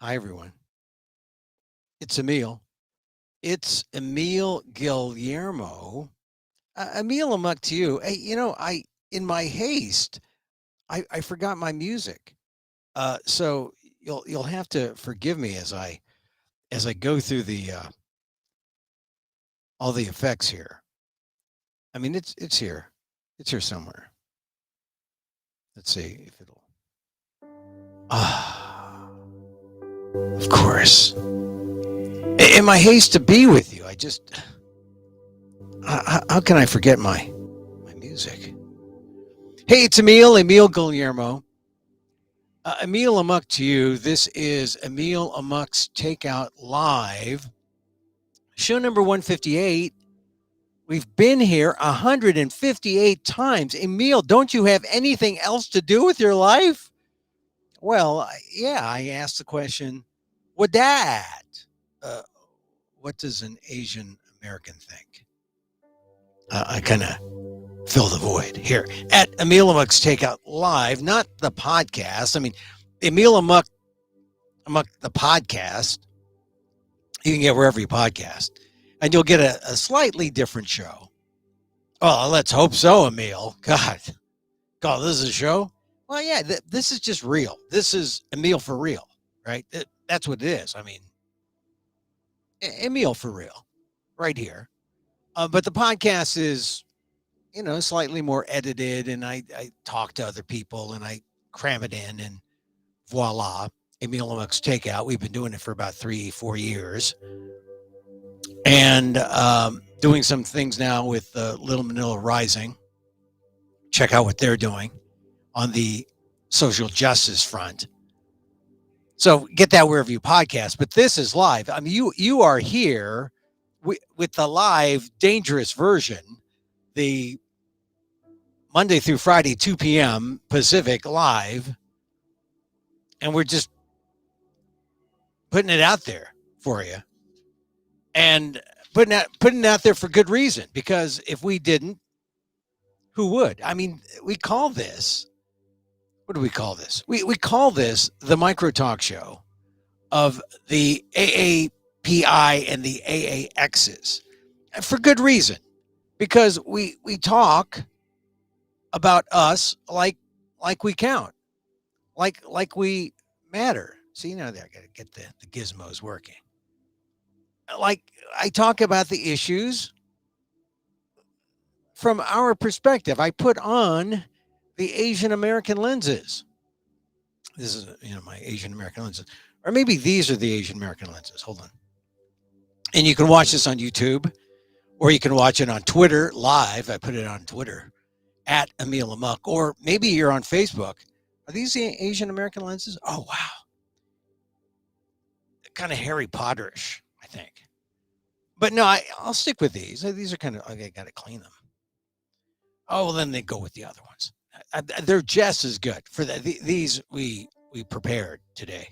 Hi, everyone. It's Emil. It's Emil Guillermo. Emil, I'm up to you. Hey, in my haste, I forgot my music. So you'll have to forgive me as I go through the all the effects here. I mean, it's here. It's here somewhere. Let's see if it'll. Ah, of course. In my haste to be with you, I just how can I forget my music? Hey, it's Emil Guillermo. Emil Amok to you. This is Emil Amok's Takeout Live, show number 158. We've been here 158 times. Emil, don't you have anything else to do with your life? Well, yeah, I asked the question, what that? Uh, what does an Asian American think? I kind of fill the void here at Emil Amok's Takeout Live, not the podcast. I mean, Emil Amok, the podcast, you can get wherever you podcast, and you'll get a slightly different show. Well, let's hope so, Emil. God, this is a show. Well, yeah, this is just real. This is Emil for real, right? That's what it is. I mean, Emil for real, right here. But the podcast is, slightly more edited, and I talk to other people and I cram it in, and voila, Emil Amok's Takeout. We've been doing it for about 3-4 years, and doing some things now with Little Manila Rising. Check out what they're doing on the social justice front. So get that wherever you podcast. But this is live. I mean, you are here with the live dangerous version, the Monday through Friday 2 p.m. Pacific live, and we're just putting it out there for you, and putting it out there for good reason. Because if we didn't, who would? I mean, we call this. What do we call this? We call this the micro talk show of the AAPI and the AAXs for good reason, because we talk about us like we count, like we matter. See, now I got to get the gizmos working. Like, I talk about the issues from our perspective. I put on the Asian American lenses. This is, my Asian American lenses. Or maybe these are the Asian American lenses. Hold on. And you can watch this on YouTube, or you can watch it on Twitter live. I put it on Twitter at Emil Amok, or maybe you're on Facebook. Are these the Asian American lenses? Oh, wow. Kind of Harry Potterish, I think. But no, I'll stick with these. These are kind of, I got to clean them. Oh, well, then they go with the other ones. They're just as good. For these, we prepared today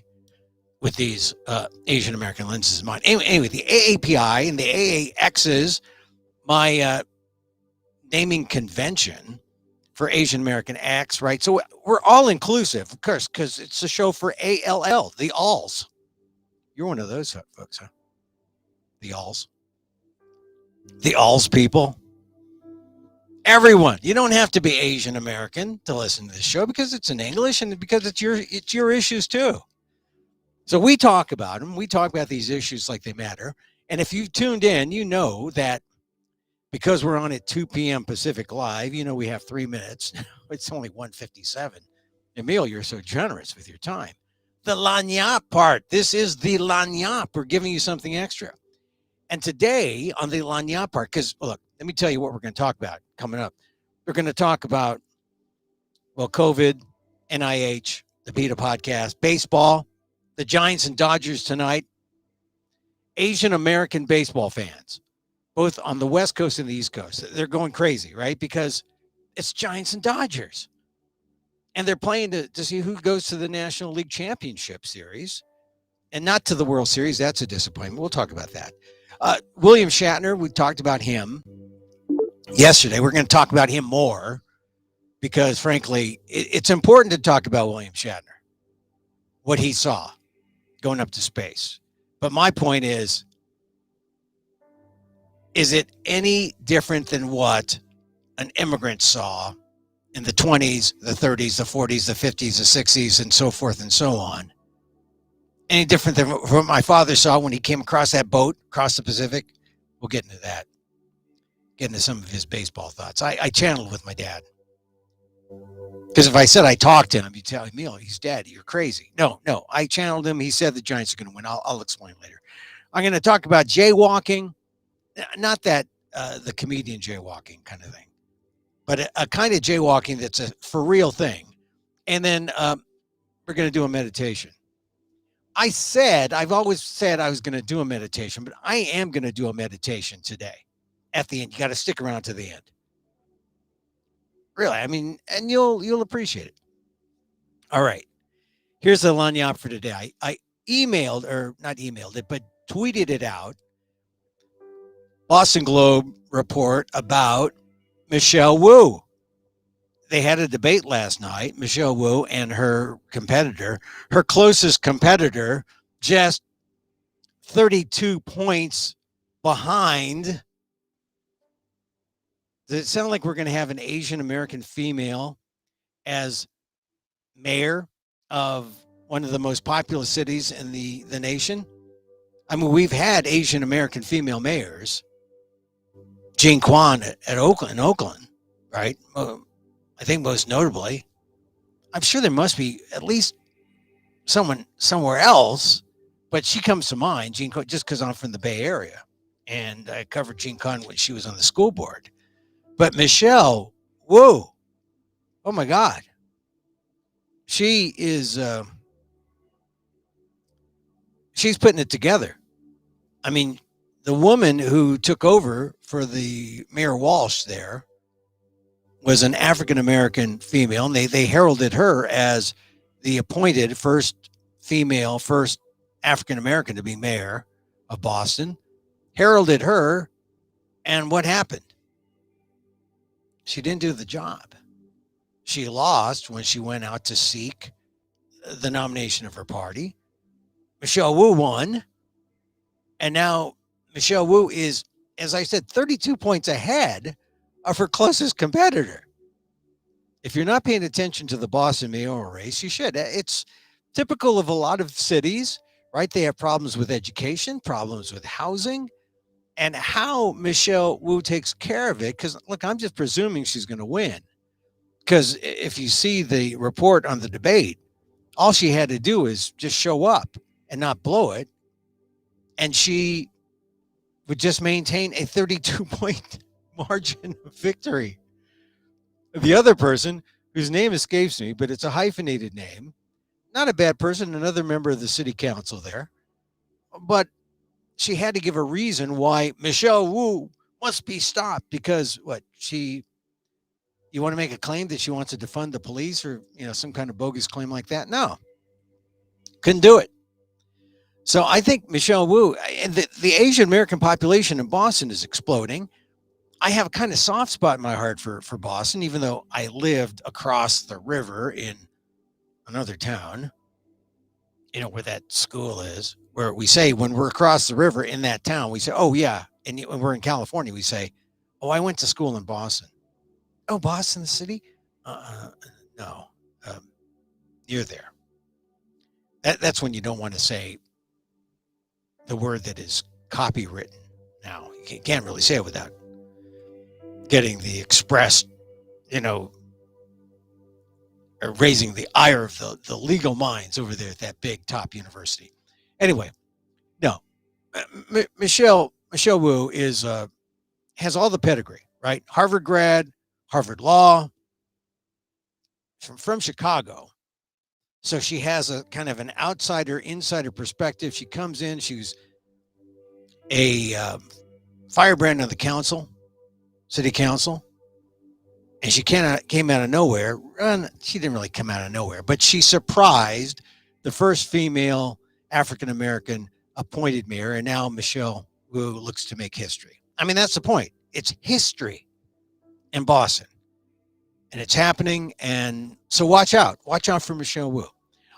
with these Asian American lenses in mind. Anyway, the AAPI and the AAXs, my naming convention for Asian American acts, right? So we're all inclusive, of course, because it's a show for ALL, the alls. You're one of those folks, huh? The alls. The alls people. Everyone. You don't have to be Asian American to listen to this show, because it's in English and because it's your issues too. So we talk about them. We talk about these issues like they matter. And if you tuned in, you know that because we're on at 2 p.m. Pacific Live, we have 3 minutes. It's only 1:57. Emil, you're so generous with your time. The lagniappe part. This is the lagniappe. We're giving you something extra. And today on the lagniappe part, because look, let me tell you what we're going to talk about coming up. We're going to talk about, well, COVID, NIH, the PETA podcast, baseball, the Giants and Dodgers tonight, Asian American baseball fans, both on the West Coast and the East Coast. They're going crazy, right? Because it's Giants and Dodgers. And they're playing to see who goes to the National League Championship Series and not to the World Series. That's a disappointment. We'll talk about that. William Shatner, we talked about him yesterday. We're going to talk about him more because, frankly, it's important to talk about William Shatner, what he saw. going up to space. But my point is it any different than what an immigrant saw in the 20s, the 30s, the 40s, the 50s, the 60s, and so forth and so on? Any different than what my father saw when he came across that boat across the Pacific? We'll get into that. Get into some of his baseball thoughts. I channeled with my dad. Because if I said I talked to him, you'd tell Emil, he's dead. You're crazy. No, I channeled him. He said the Giants are going to win. I'll explain later. I'm going to talk about jaywalking. Not that the comedian jaywalking kind of thing, but a kind of jaywalking that's a for real thing. And then we're going to do a meditation. I've always said I was going to do a meditation, but I am going to do a meditation today. At the end, you got to stick around to the end. Really, I mean, and you'll appreciate it. All right, here's the lagniappe for today. I emailed, or not emailed it, but tweeted it out. Boston Globe report about Michelle Wu. They had a debate last night, Michelle Wu and her competitor, her closest competitor, just 32 points behind. Does it sound like we're going to have an Asian American female as mayor of one of the most populous cities in the nation? I mean, we've had Asian American female mayors. Jean Quan at Oakland, right? I think most notably. I'm sure there must be at least someone somewhere else, but she comes to mind, Jean Quan, just because I'm from the Bay Area. And I covered Jean Quan when she was on the school board. But Michelle, whoa, oh my God. She is, she's putting it together. I mean, the woman who took over for the Mayor Walsh there was an African-American female, and they heralded her as the appointed first African-American to be mayor of Boston, heralded her, and what happened? She didn't do the job. She lost when she went out to seek the nomination of her party. Michelle Wu won, and now Michelle Wu is, as I said, 32 points ahead of her closest competitor. If you're not paying attention to the Boston mayoral race, you should. It's typical of a lot of cities, right? They have problems with education, problems with housing, and how Michelle Wu takes care of it. Because, look, I'm just presuming she's going to win. Because if you see the report on the debate, all she had to do is just show up and not blow it. And she would just maintain a 32-point margin of victory. The other person, whose name escapes me, but it's a hyphenated name, not a bad person, another member of the city council there, but she had to give a reason why Michelle Wu must be stopped because you want to make a claim that she wants to defund the police or, some kind of bogus claim like that? No, couldn't do it. So I think Michelle Wu, and the Asian American population in Boston is exploding. I have a kind of soft spot in my heart for Boston, even though I lived across the river in another town, where that school is, where we say when we're across the river in that town, we say, oh, yeah. And when we're in California, we say, oh, I went to school in Boston. Oh, Boston, the city? No, you're there. That's when you don't want to say the word that is copywritten. Now, you can't really say it without getting the express, or raising the ire of the legal minds over there at that big top university. Anyway, no, Michelle Wu is has all the pedigree, right? Harvard grad, Harvard Law, from Chicago. So she has a kind of an insider perspective. She comes in, she's a firebrand of the city council, and she came out of nowhere. She didn't really come out of nowhere, but she surprised the first female African-American appointed mayor, and now Michelle Wu looks to make history. I mean, that's the point. It's history in Boston, and it's happening, and so watch out for Michelle Wu.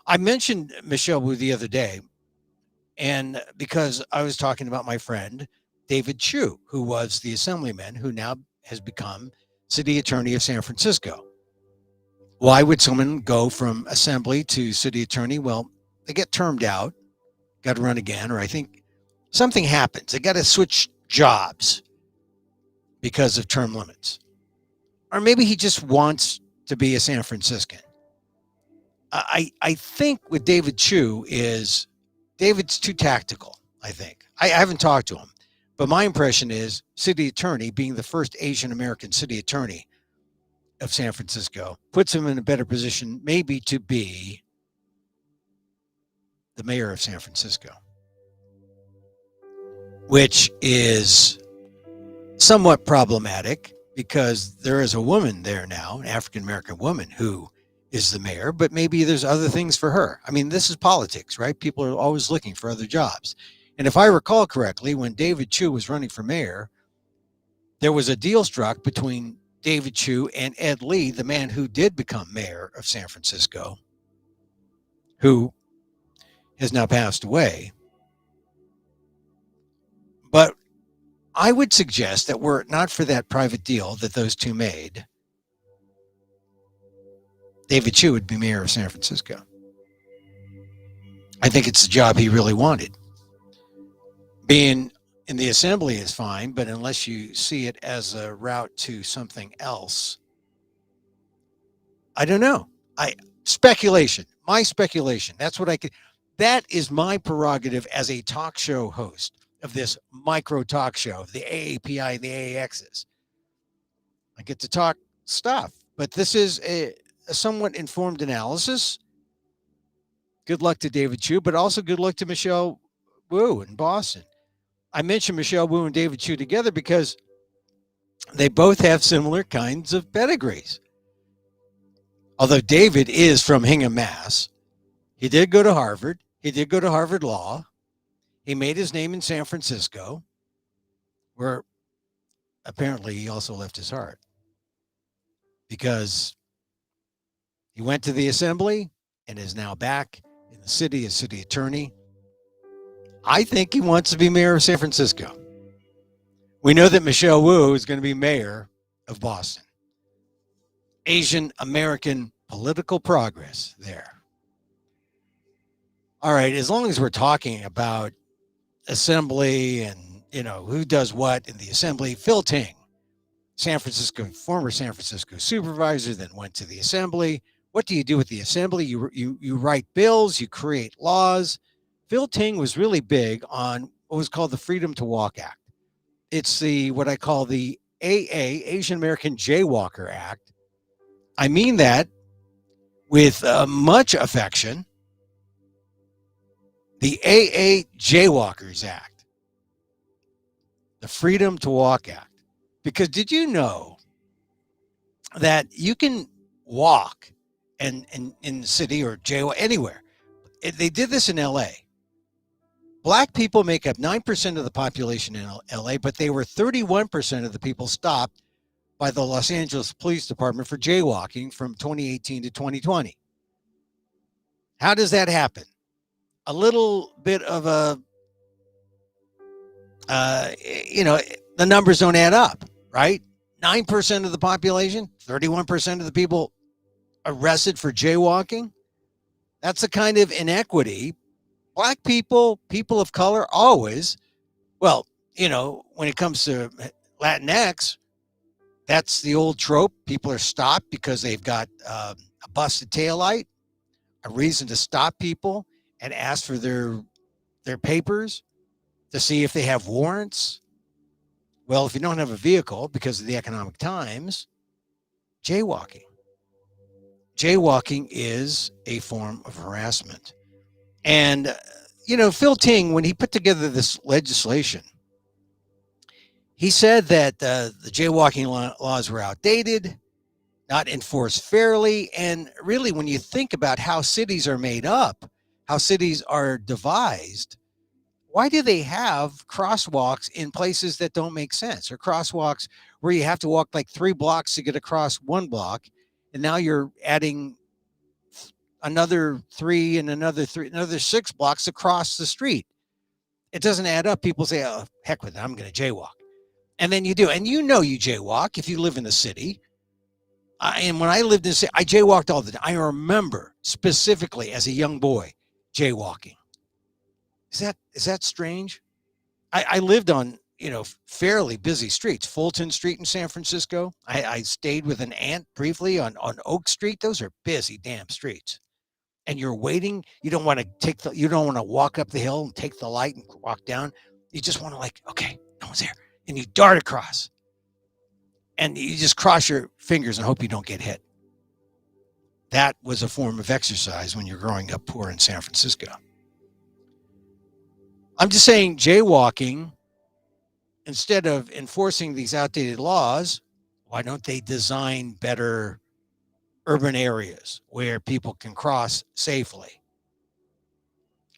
I mentioned Michelle Wu the other day And because I was talking about my friend David Chu, who was the assemblyman who now has become city attorney of San Francisco. Why would someone go from assembly to city attorney? Well, they get termed out, got to run again, or I think something happens. They got to switch jobs because of term limits. Or maybe he just wants to be a San Franciscan. I think with David Chu is David's too tactical, I think. I haven't talked to him, but my impression is city attorney, being the first Asian American city attorney of San Francisco, puts him in a better position maybe to be the mayor of San Francisco, which is somewhat problematic because there is a woman there now, an African American woman, who is the mayor, but maybe there's other things for her. I mean, this is politics, right? People are always looking for other jobs. And if I recall correctly, when David Chu was running for mayor, there was a deal struck between David Chu and Ed Lee, the man who did become mayor of San Francisco, who has now passed away. But I would suggest that were it not for that private deal that those two made, David Chu would be mayor of San Francisco. I think it's the job he really wanted. Being in the assembly is fine, but unless you see it as a route to something else, I don't know. Speculation. My speculation. That's what I could. That is my prerogative as a talk show host of this micro talk show of the AAPI and the AAXs. I get to talk stuff, but this is a somewhat informed analysis. Good luck to David Chu, but also good luck to Michelle Wu in Boston. I mentioned Michelle Wu and David Chu together because they both have similar kinds of pedigrees. Although David is from Hingham, Mass., he did go to Harvard. He did go to Harvard Law. He made his name in San Francisco, where apparently he also left his heart because he went to the assembly and is now back in the city as city attorney. I think he wants to be mayor of San Francisco. We know that Michelle Wu is going to be mayor of Boston. Asian American political progress there. All right, as long as we're talking about assembly and, who does what in the assembly, Phil Ting, former San Francisco supervisor, then went to the assembly. What do you do with the assembly? You write bills, you create laws. Phil Ting was really big on what was called the Freedom to Walk Act. It's what I call the AA, Asian American Jaywalker Act. I mean that with much affection. The AA Jaywalkers Act, the Freedom to Walk Act. Because did you know that you can walk in the city or jaywalk anywhere? They did this in LA. Black people make up 9% of the population in LA, but they were 31% of the people stopped by the Los Angeles Police Department for jaywalking from 2018 to 2020. How does that happen? A little bit of the numbers don't add up, right? 9% of the population, 31% of the people arrested for jaywalking. That's a kind of inequity. Black people, people of color, always, when it comes to Latinx, that's the old trope. People are stopped because they've got a busted taillight, a reason to stop people and ask for their papers to see if they have warrants. Well, if you don't have a vehicle because of the economic times, jaywalking. Jaywalking is a form of harassment. And, Phil Ting, when he put together this legislation, he said that the jaywalking laws were outdated, not enforced fairly. And really, when you think about how cities are made up, how cities are devised, why do they have crosswalks in places that don't make sense, or crosswalks where you have to walk like 3 blocks to get across 1 block, and now you're adding another 3 and another 6 blocks across the street? it doesn't add up. People say, oh, heck with it, I'm going to jaywalk. And then you do. And you know you jaywalk if you live in the city. And when I lived in the city, I jaywalked all the time. I remember specifically as a young boy jaywalking. Is that strange? I lived on, fairly busy streets. Fulton Street in San Francisco. I stayed with an aunt briefly on Oak Street. Those are busy damn streets. And you're waiting. You don't want to walk up the hill and take the light and walk down. You just want to okay, no one's there. And you dart across. And you just cross your fingers and hope you don't get hit. That was a form of exercise when you're growing up poor in San Francisco. I'm just saying jaywalking, instead of enforcing these outdated laws, why don't they design better urban areas where people can cross safely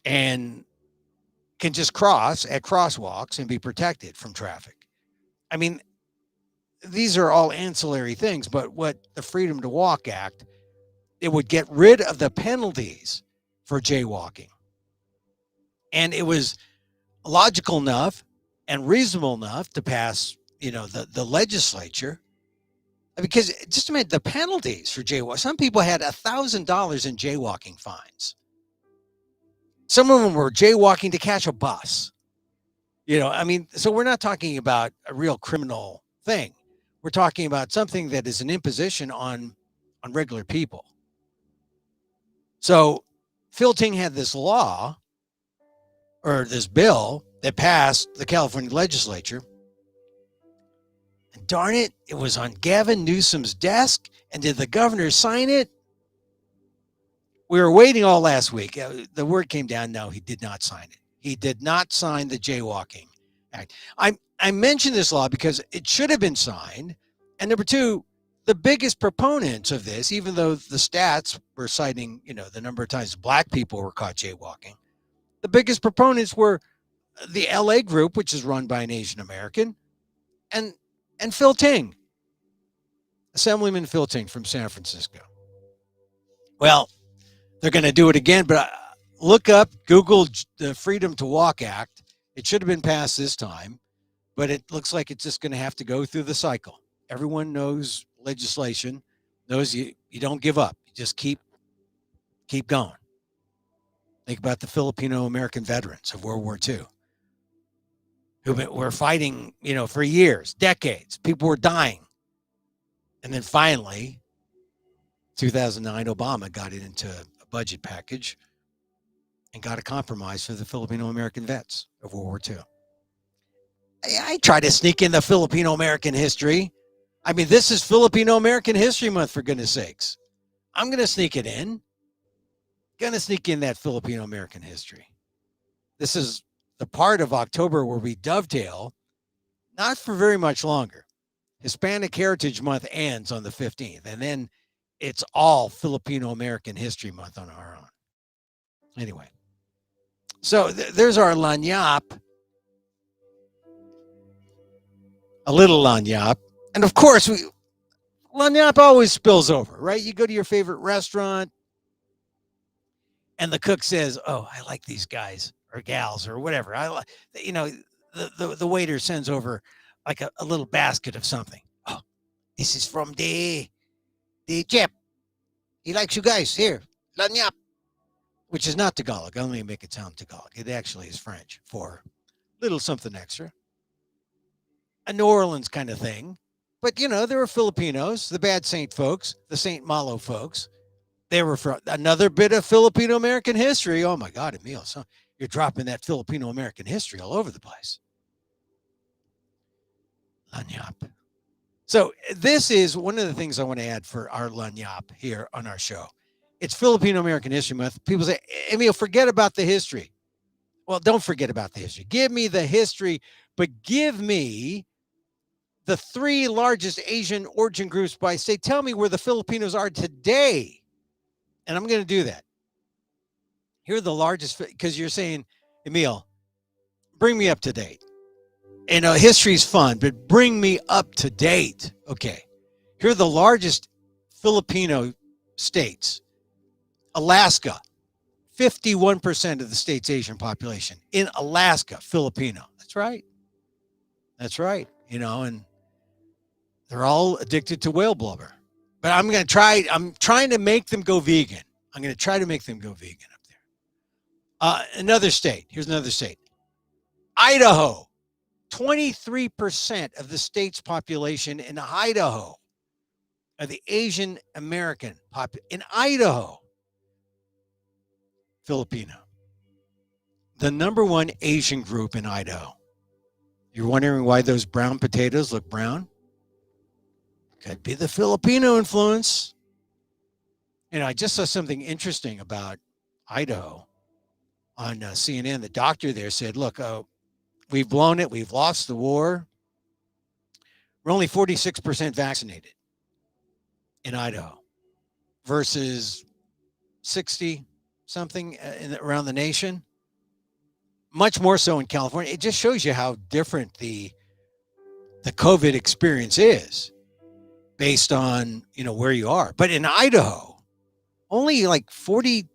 and can just cross at crosswalks and be protected from traffic? I mean, these are all ancillary things, but what the Freedom to Walk Act, it would get rid of the penalties for jaywalking. And it was logical enough and reasonable enough to pass, the legislature. Because just imagine the penalties for jaywalking. Some people had $1,000 in jaywalking fines. Some of them were jaywalking to catch a bus. So we're not talking about a real criminal thing. We're talking about something that is an imposition on regular people. So Phil Ting had this law, or this bill, that passed the California legislature. And darn it, it was on Gavin Newsom's desk. And did the governor sign it? We were waiting all last week. The word came down, no, he did not sign it. He did not sign the jaywalking act. I mentioned this law because it should have been signed. And number two, the biggest proponents of this, even though the stats were citing, the number of times black people were caught jaywalking, the biggest proponents were the LA group, which is run by an Asian American, and Phil Ting, Assemblyman Phil Ting from San Francisco. Well, they're going to do it again, but look up, Google the Freedom to Walk Act. It should have been passed this time, but it looks like it's just going to have to go through the cycle. Everyone knows legislation, knows you don't give up. You just keep going. Think about the Filipino American veterans of World War II who were fighting, for years, decades. People were dying. And then finally, 2009, Obama got it into a budget package and got a compromise for the Filipino American vets of World War II. I try to sneak in the Filipino American history. I mean, this is Filipino American History Month, for goodness sakes. I'm going to sneak it in. Going to sneak in that Filipino American history. This is the part of October where we dovetail, not for very much longer. Hispanic Heritage Month ends on the 15th, and then it's all Filipino American History Month on our own. Anyway, so there's our lanyap, a little lanyap. And of course, lanyap always spills over, right? You go to your favorite restaurant, and the cook says, oh, I like these guys or gals or whatever. The waiter sends over like a little basket of something. Oh, this is from the chef. He likes you guys. Here, lanyap, which is not Tagalog. I only make it sound Tagalog. It actually is French for little something extra. A New Orleans kind of thing. But, there were Filipinos, the Bad Saint folks, the Saint Malo folks. They were from another bit of Filipino American history. Oh, my God, Emil. So you're dropping that Filipino American history all over the place. Lanyap. So this is one of the things I want to add for our lanyap here on our show. It's Filipino American History Month. People say, Emil, forget about the history. Well, don't forget about the history. Give me the history, but give me the three largest Asian origin groups by state. Tell me where the Filipinos are today. And I'm going to do that. Here are the largest, because you're saying, Emil, bring me up to date. History's fun, but bring me up to date. Okay. Here are the largest Filipino states. Alaska, 51% of the state's Asian population. In Alaska, Filipino. That's right. That's right. And they're all addicted to whale blubber. But I'm trying to make them go vegan. I'm going to try to make them go vegan up there. Another state. Here's another state. Idaho. 23% of the state's population in Idaho are the Asian American population. In Idaho, Filipino. The number one Asian group in Idaho. You're wondering why those brown potatoes look brown? Could be the Filipino influence. I just saw something interesting about Idaho on CNN. The doctor there said, look, we've blown it. We've lost the war. We're only 46% vaccinated in Idaho versus 60 something around the nation. Much more so in California. It just shows you how different the COVID experience is based on, where you are. But in Idaho, only like 40,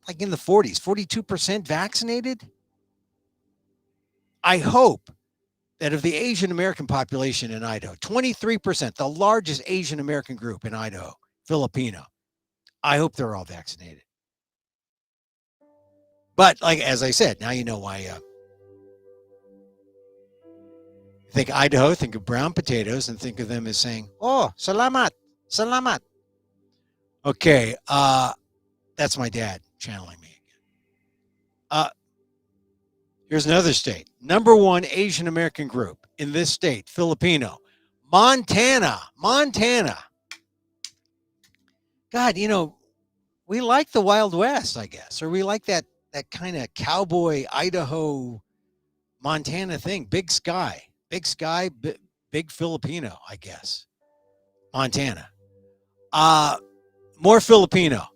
like in the 40s, 42% vaccinated. I hope that of the Asian American population in Idaho, 23%, the largest Asian American group in Idaho, Filipino, I hope they're all vaccinated. But as I said, now you know why. Think Idaho, think of brown potatoes, and think of them as saying, "Oh, salamat, salamat." Okay, that's my dad channeling me again. Here's another state. Number one Asian American group in this state, Filipino, Montana. God, we like the Wild West, I guess, or we like that kind of cowboy Idaho, Montana thing. Big sky, big Filipino, I guess. Montana. More Filipino.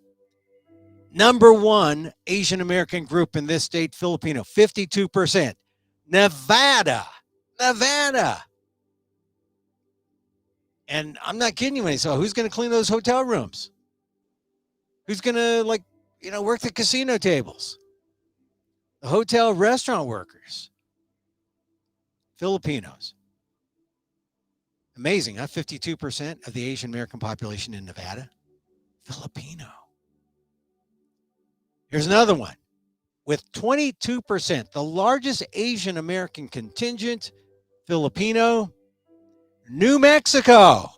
Number one Asian American group in this state, Filipino, 52%. Nevada. And I'm not kidding you when I say, who's going to clean those hotel rooms? Who's going to work the casino tables? The hotel restaurant workers. Filipinos. Amazing, huh? 52% of the Asian American population in Nevada. Filipino. Here's another one. With 22%, the largest Asian American contingent, Filipino, New Mexico.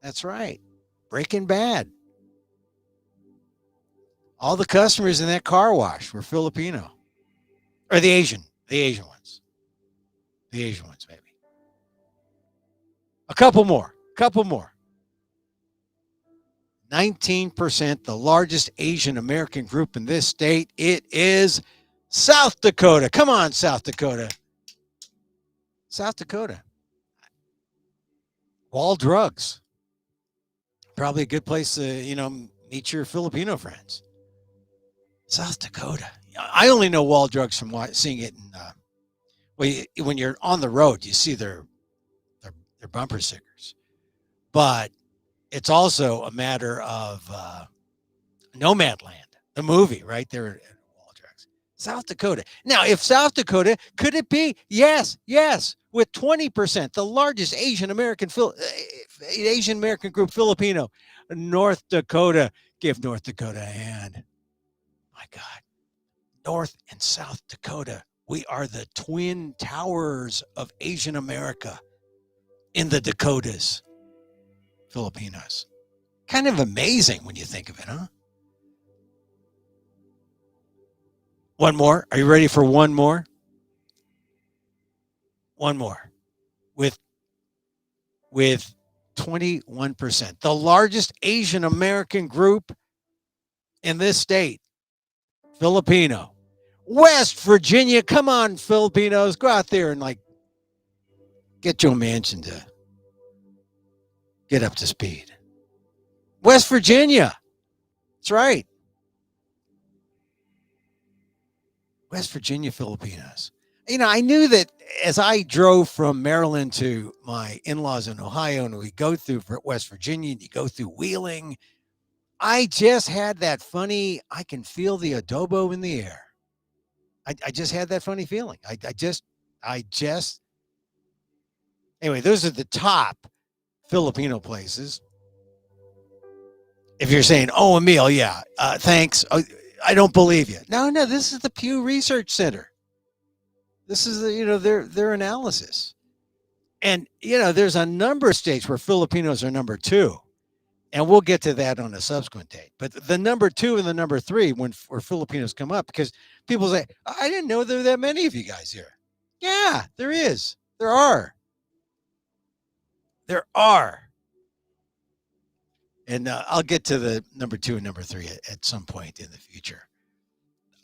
That's right. Breaking Bad. All the customers in that car wash were Filipino. Or the Asian ones. The Asian ones, maybe. A couple more. 19%, the largest Asian American group in this state. It is South Dakota. Come on, South Dakota. Wall drugs. Probably a good place to, meet your Filipino friends. South Dakota. I only know wall drugs from seeing it in, when you're on the road, you see their bumper stickers. But it's also a matter of Nomadland, the movie, right there at wall drugs. South Dakota. Now, if South Dakota, could it be? Yes. With 20%, the largest Asian American group, Filipino. North Dakota. Give North Dakota a hand. My God. North and South Dakota. We are the twin towers of Asian America in the Dakotas. Filipinos. Kind of amazing when you think of it, huh? One more. Are you ready for one more? One more. With 21%. The largest Asian American group in this state. Filipino. West Virginia. Come on, Filipinos. Go out there and get Joe Manchin to get up to speed. West Virginia. That's right. West Virginia Filipinos. I knew that as I drove from Maryland to my in-laws in Ohio, and we go through West Virginia, and you go through Wheeling, I just had that funny, I can feel the adobo in the air. I just had that funny feeling. I just, anyway, those are the top Filipino places. If you're saying, oh, Emil, yeah, thanks. Oh, I don't believe you. No, no, this is the Pew Research Center. This is the, their analysis. And, there's a number of states where Filipinos are number two. And we'll get to that on a subsequent date. But the number two and the number three, where Filipinos come up, because people say, I didn't know there were that many of you guys here. Yeah, there is. There are. There are. And I'll get to the number two and number three at some point in the future.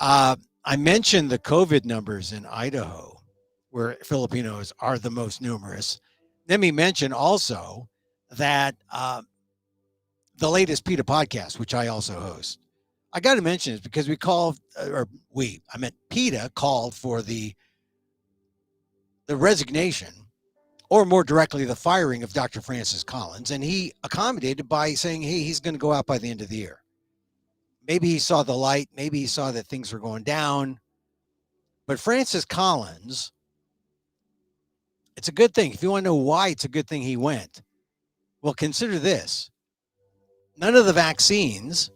I mentioned the COVID numbers in Idaho, where Filipinos are the most numerous. Let me mention also that the latest PETA podcast, which I also host, I got to mention it because I meant PETA called for the resignation, or more directly, the firing of Dr. Francis Collins. And he accommodated by saying, hey, he's going to go out by the end of the year. Maybe he saw the light. Maybe he saw that things were going down. But Francis Collins, it's a good thing. If you want to know why it's a good thing he went, well, consider this. None of the vaccines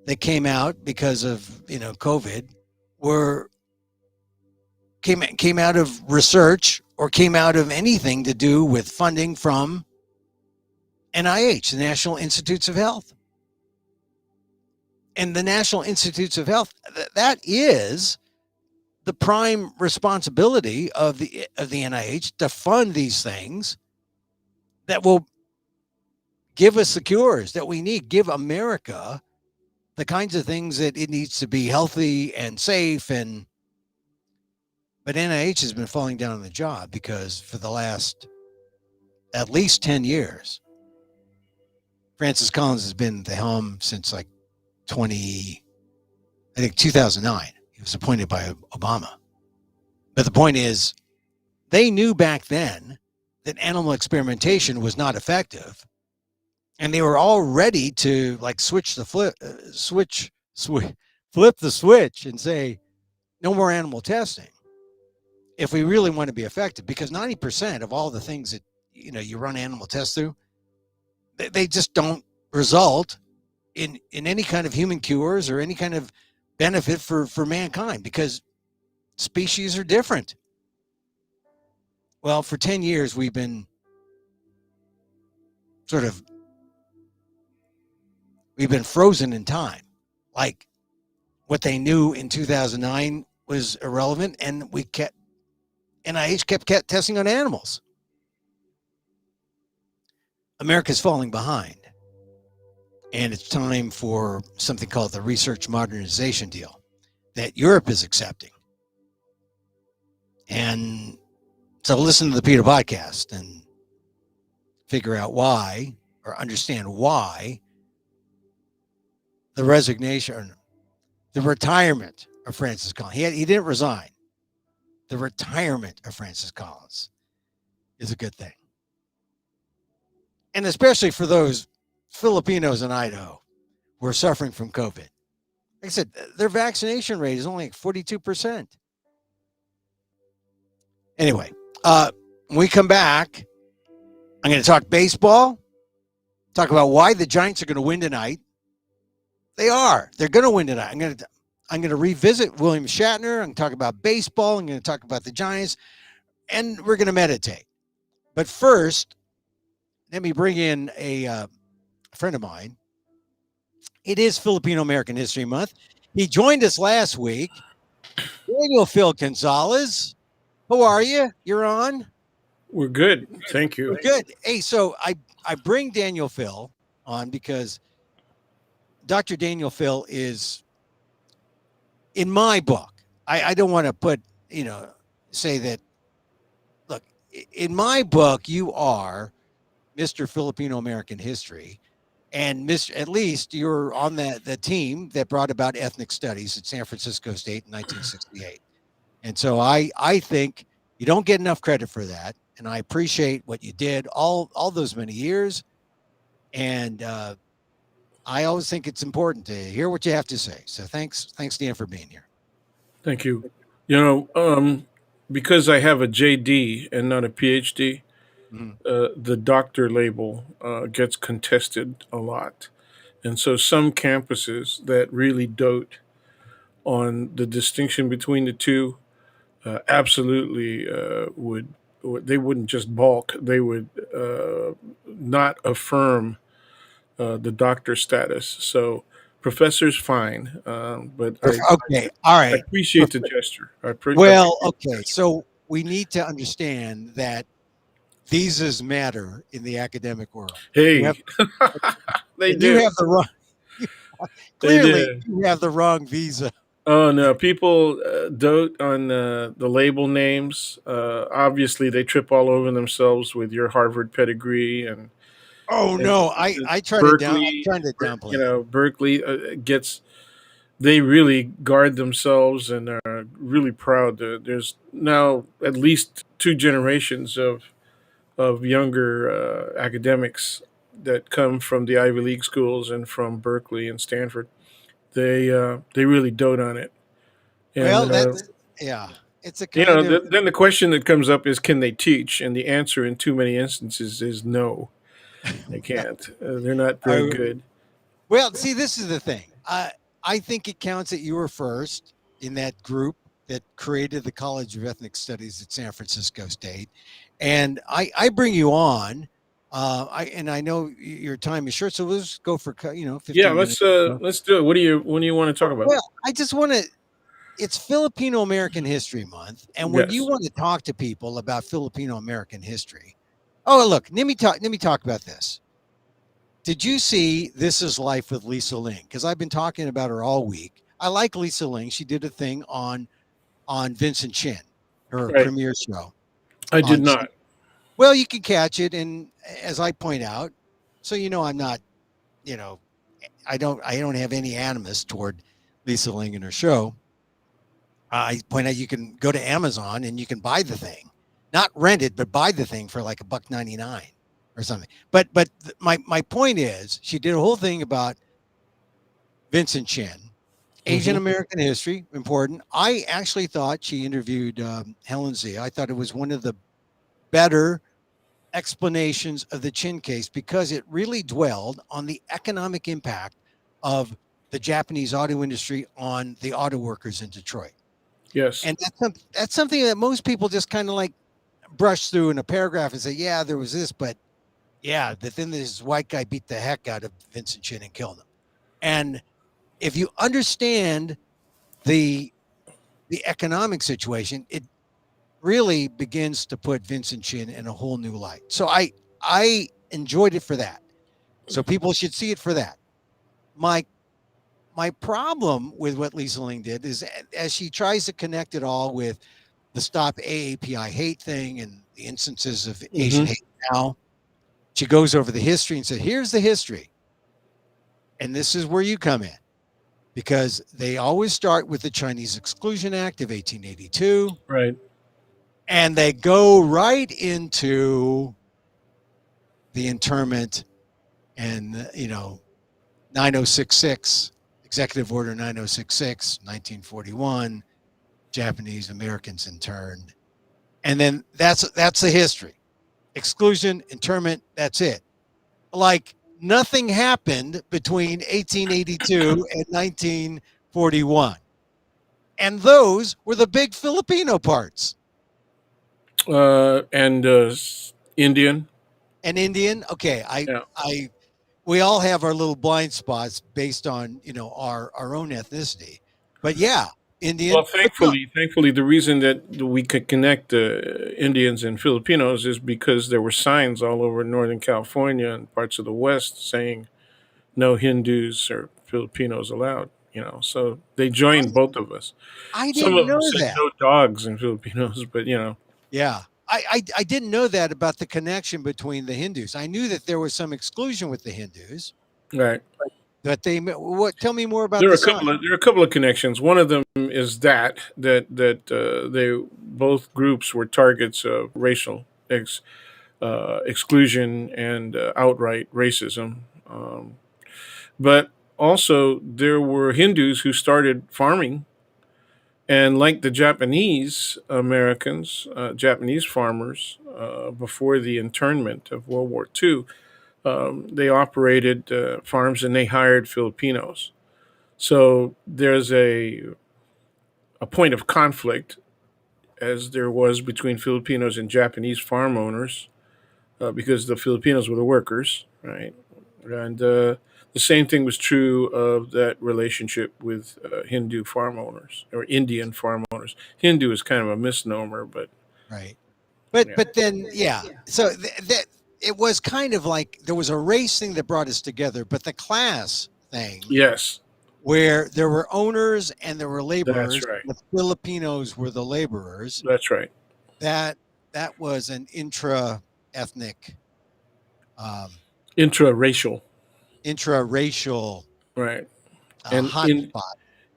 that came out because of, COVID came out of research or came out of anything to do with funding from NIH, the National Institutes of Health. And the National Institutes of Health, that is the prime responsibility of the NIH to fund these things that will give us the cures that we need, give America the kinds of things that it needs to be healthy and safe. But NIH has been falling down on the job because for the last at least 10 years, Francis Collins has been at the helm since like 2009. He was appointed by Obama. But the point is, they knew back then that animal experimentation was not effective. And they were all ready to like flip the switch and say, no more animal testing if we really want to be effective, because 90% of all the things that, you run animal tests through, they just don't result in any kind of human cures or any kind of benefit for mankind, because species are different. Well, for 10 years, we've been frozen in time. Like what they knew in 2009 was irrelevant, and NIH kept testing on animals. America's falling behind. And it's time for something called the research modernization deal that Europe is accepting. And so listen to the PETA podcast and figure out why, or understand why, the retirement of Francis Collins. He didn't resign. The retirement of Francis Collins is a good thing. And especially for those Filipinos in Idaho who are suffering from COVID. Like I said, their vaccination rate is only like 42%. Anyway, when we come back, I'm going to talk baseball, talk about why the Giants are going to win tonight. They are. They're going to win tonight. I'm going to revisit William Shatner. I'm going to talk about baseball. I'm going to talk about the Giants, and we're going to meditate. But first, let me bring in a friend of mine. It is Filipino American History Month. He joined us last week. Daniel Phil Gonzales. How are you? You're on? We're good. Thank you. We're good. Hey, so I bring Daniel Phil on because Dr. Daniel Phil is, in my book, I don't want to say that, look, in my book, you are Mr. Filipino American History. And at least you're on the team that brought about ethnic studies at San Francisco State in 1968. And so I think you don't get enough credit for that. And I appreciate what you did all those many years. And I always think it's important to hear what you have to say. So thanks, Dan, for being here. Thank you. You know, because I have a JD and not a PhD, Mhm. the doctor label gets contested a lot. And so some campuses that really dote on the distinction between the two absolutely they wouldn't just balk, they would not affirm the doctor status. So professor's fine, but Okay, all I right. appreciate the gesture. Well, Appreciate the okay. gesture. So we need to understand that visas matter in the academic world. You have Hey, they and you do. have the wrong. They Clearly, do. you have the wrong visa. Oh no, people dote on the label names. Obviously, they trip all over themselves with your Harvard pedigree Oh and no, I try to down. I'm Berkeley. trying to downplay You it. know, Berkeley gets. They really guard themselves and are really proud. There's now at least two generations of younger academics that come from the Ivy League schools and from Berkeley and Stanford. They really dote on it, and Well, that's yeah. It's a you know, kind of then the question that comes up is, can they teach? And the answer in too many instances is no, they can't. They're not very I, good. well. See, this is the thing. I think it counts that you were first in that group that created the College of Ethnic Studies at San Francisco State, and I bring you on. I know your time is short, so let's go for Yeah, 15 minutes. let's do it. What do you want to talk about? Well, I just want to. It's Filipino American History Month, and when you Yes, want to talk to people about Filipino American history, oh look, let me talk about this. Did you see This Is Life with Lisa Ling? Because I've been talking about her all week. I like Lisa Ling. She did a thing on Vincent Chin, her right. premiere show I did on. not. Well, you can catch it, and as I point out, so I'm not, you know, I don't have any animus toward Lisa Ling and her show. I point out you can go to Amazon and you can buy the thing, not rent it, but buy the thing for like $1.99 or something. But my point is, she did a whole thing about Vincent Chin, Asian Hmm. American history, important. I actually thought she interviewed Helen Zia. I thought it was one of the better explanations of the Chin case because it really dwelled on the economic impact of the Japanese auto industry on the auto workers in Detroit. Yes, And that's something that most people just kind of like brush through in a paragraph and say, yeah, there was this, but yeah, then this white guy beat the heck out of Vincent Chin and killed him. And if you understand the the economic situation, it really begins to put Vincent Chin in a whole new light. So I enjoyed it for that. So people should see it for that. My my problem with what Lisa Ling did is as she tries to connect it all with the Stop AAPI hate thing and the instances of Asian hmm hate now, she goes over the history and said, here's the history. And this is where you come in because they always start with the Chinese Exclusion Act of 1882 right. and they go right into the internment and 9066 executive order 9066 1941 Japanese Americans interned, and then that's the history. Exclusion, internment, that's it. Like nothing happened between 1882 and 1941, and those were the big Filipino parts. And Indian. And Indian, okay, Yeah. I we all have our little blind spots based on our own ethnicity, but yeah, Well, Indian, but no, thankfully, the reason that we could connect Indians and Filipinos is because there were signs all over Northern California and parts of the West saying no Hindus or Filipinos allowed. So they I joined both of us. I Some didn't of them know said that. no dogs and Filipinos, but Yeah. I didn't know that about the connection between the Hindus. I knew that there was some exclusion with the Hindus, right. but what? Tell me more about There are the a sign. couple of there are a couple of connections. One of them is that they both groups were targets of racial exclusion and outright racism. But also, there were Hindus who started farming, and like the Japanese Americans, Japanese farmers, before the internment of World War II, they operated farms and they hired Filipinos. So there's a point of conflict, as there was between Filipinos and Japanese farm owners, because the Filipinos were the workers, right? And the same thing was true of that relationship with Hindu farm owners or Indian farm owners. Hindu is kind of a misnomer, but Right. But yeah. but then yeah. So that it was kind of like there was a race thing that brought us together, but the class thing Yes, where there were owners and there were that's laborers, right. the Filipinos were the laborers. That's right. That that was an intra-ethnic, um, Intraracial, intra-racial right? And in hotspot.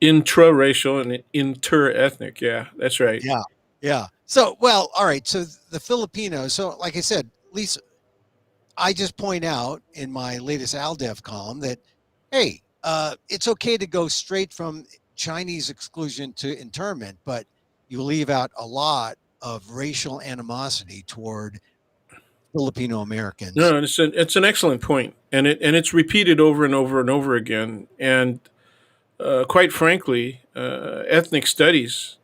intraracial and interethnic. Yeah, that's right. Yeah, yeah. So, well, all right. So the Filipinos. So, like I said, Lisa, I just point out in my latest ALDEF column that, hey, it's okay to go straight from Chinese exclusion to internment, but you leave out a lot of racial animosity toward Filipino Americans. No, it's an excellent point, and it's repeated over and over and over again. And quite frankly, ethnic studies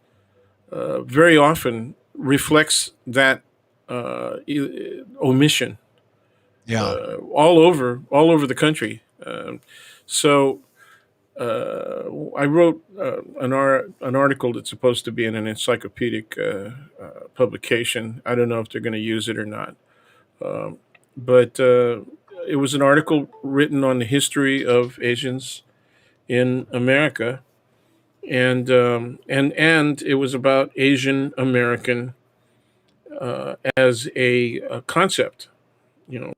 very often reflects that omission Yeah, all over the country. So I wrote an article that's supposed to be in an encyclopedic publication. I don't know if they're going to use it or not, um, but it was an article written on the history of Asians in America, and it was about Asian American as a concept, you know,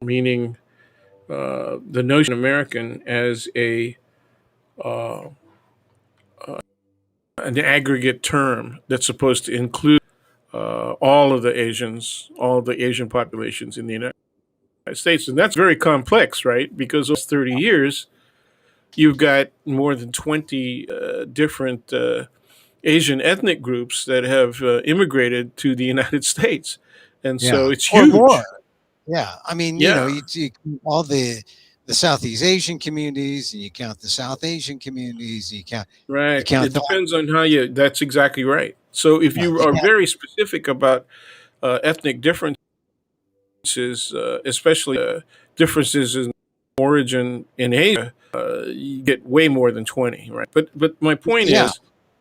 meaning the notion of American as a uh, an aggregate term that's supposed to include all of the Asians, all of the Asian populations in the United States, and that's very complex, right? Because those 30 years, you've got more than 20 different Asian ethnic groups that have immigrated to the United States, and yeah, so it's or more. huge. Yeah, I mean, Yeah, you all the Southeast Asian communities, and you count the South Asian communities, and you right. count It the depends on how you. That's exactly right. So if yeah, you you are count, very specific about ethnic differences, especially differences in origin in Asia, you get way more than 20, right? But my point yeah, is,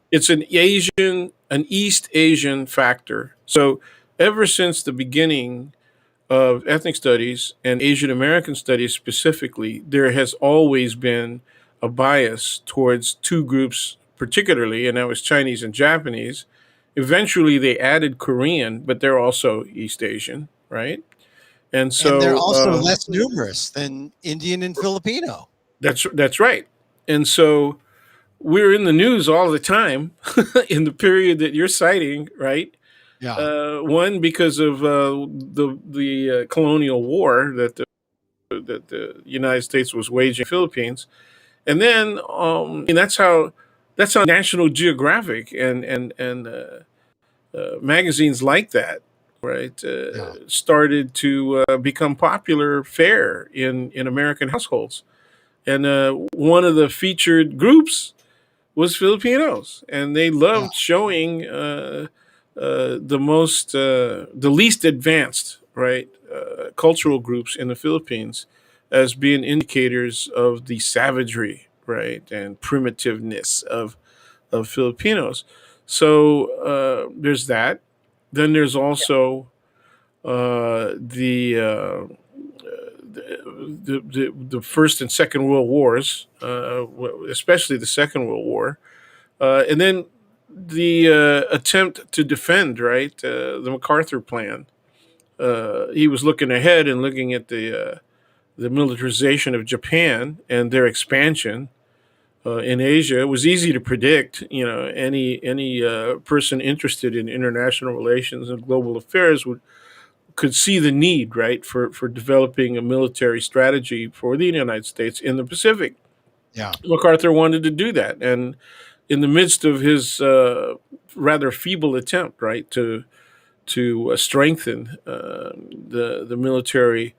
it's an East Asian factor. So ever since the beginning of ethnic studies and Asian American studies specifically, there has always been a bias towards two groups, particularly, and that was Chinese and Japanese. Eventually, they added Korean, but they're also East Asian, right? And and they're so also less numerous than Indian and Filipino. that's right. And so we're in the news all the time in the period that you're citing, right? Yeah, One because of the colonial war that the United States was waging in the Philippines, and then and that's how National Geographic and magazines like that, right, yeah, started to become popular fare in American households, and one of the featured groups was Filipinos, and they yeah, loved showing the least advanced, right, cultural groups in the Philippines as being indicators of the savagery, right, and primitiveness of Filipinos. So there's that. Then there's also the First and Second World Wars, especially the Second World War, and then the attempt to defend, right, the MacArthur plan. He was looking ahead and looking at the militarization of Japan and their expansion in Asia. It was easy to predict. You know, any person interested in international relations and global affairs would could see the need, right, for developing a military strategy for the United States in the Pacific. Yeah. MacArthur wanted to do that, and in the midst of his rather feeble attempt, right, to strengthen the military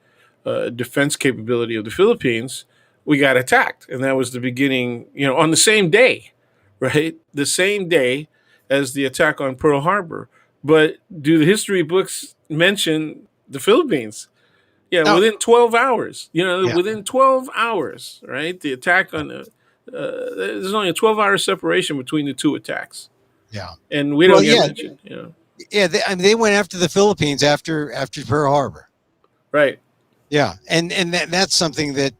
defense capability of the Philippines, we got attacked, and that was the beginning. On the same day, right, the same day as the attack on Pearl Harbor. But do the history books mention the Philippines? Yeah, Oh, within 12 hours. yeah. Within 12 hours, right? The attack Yeah. on the there's only a 12-hour separation between the two attacks, Yeah. and we Well, don't get yeah, mentioned. yeah. I mean, they went after the Philippines after Pearl Harbor. Right, Yeah, and that's something that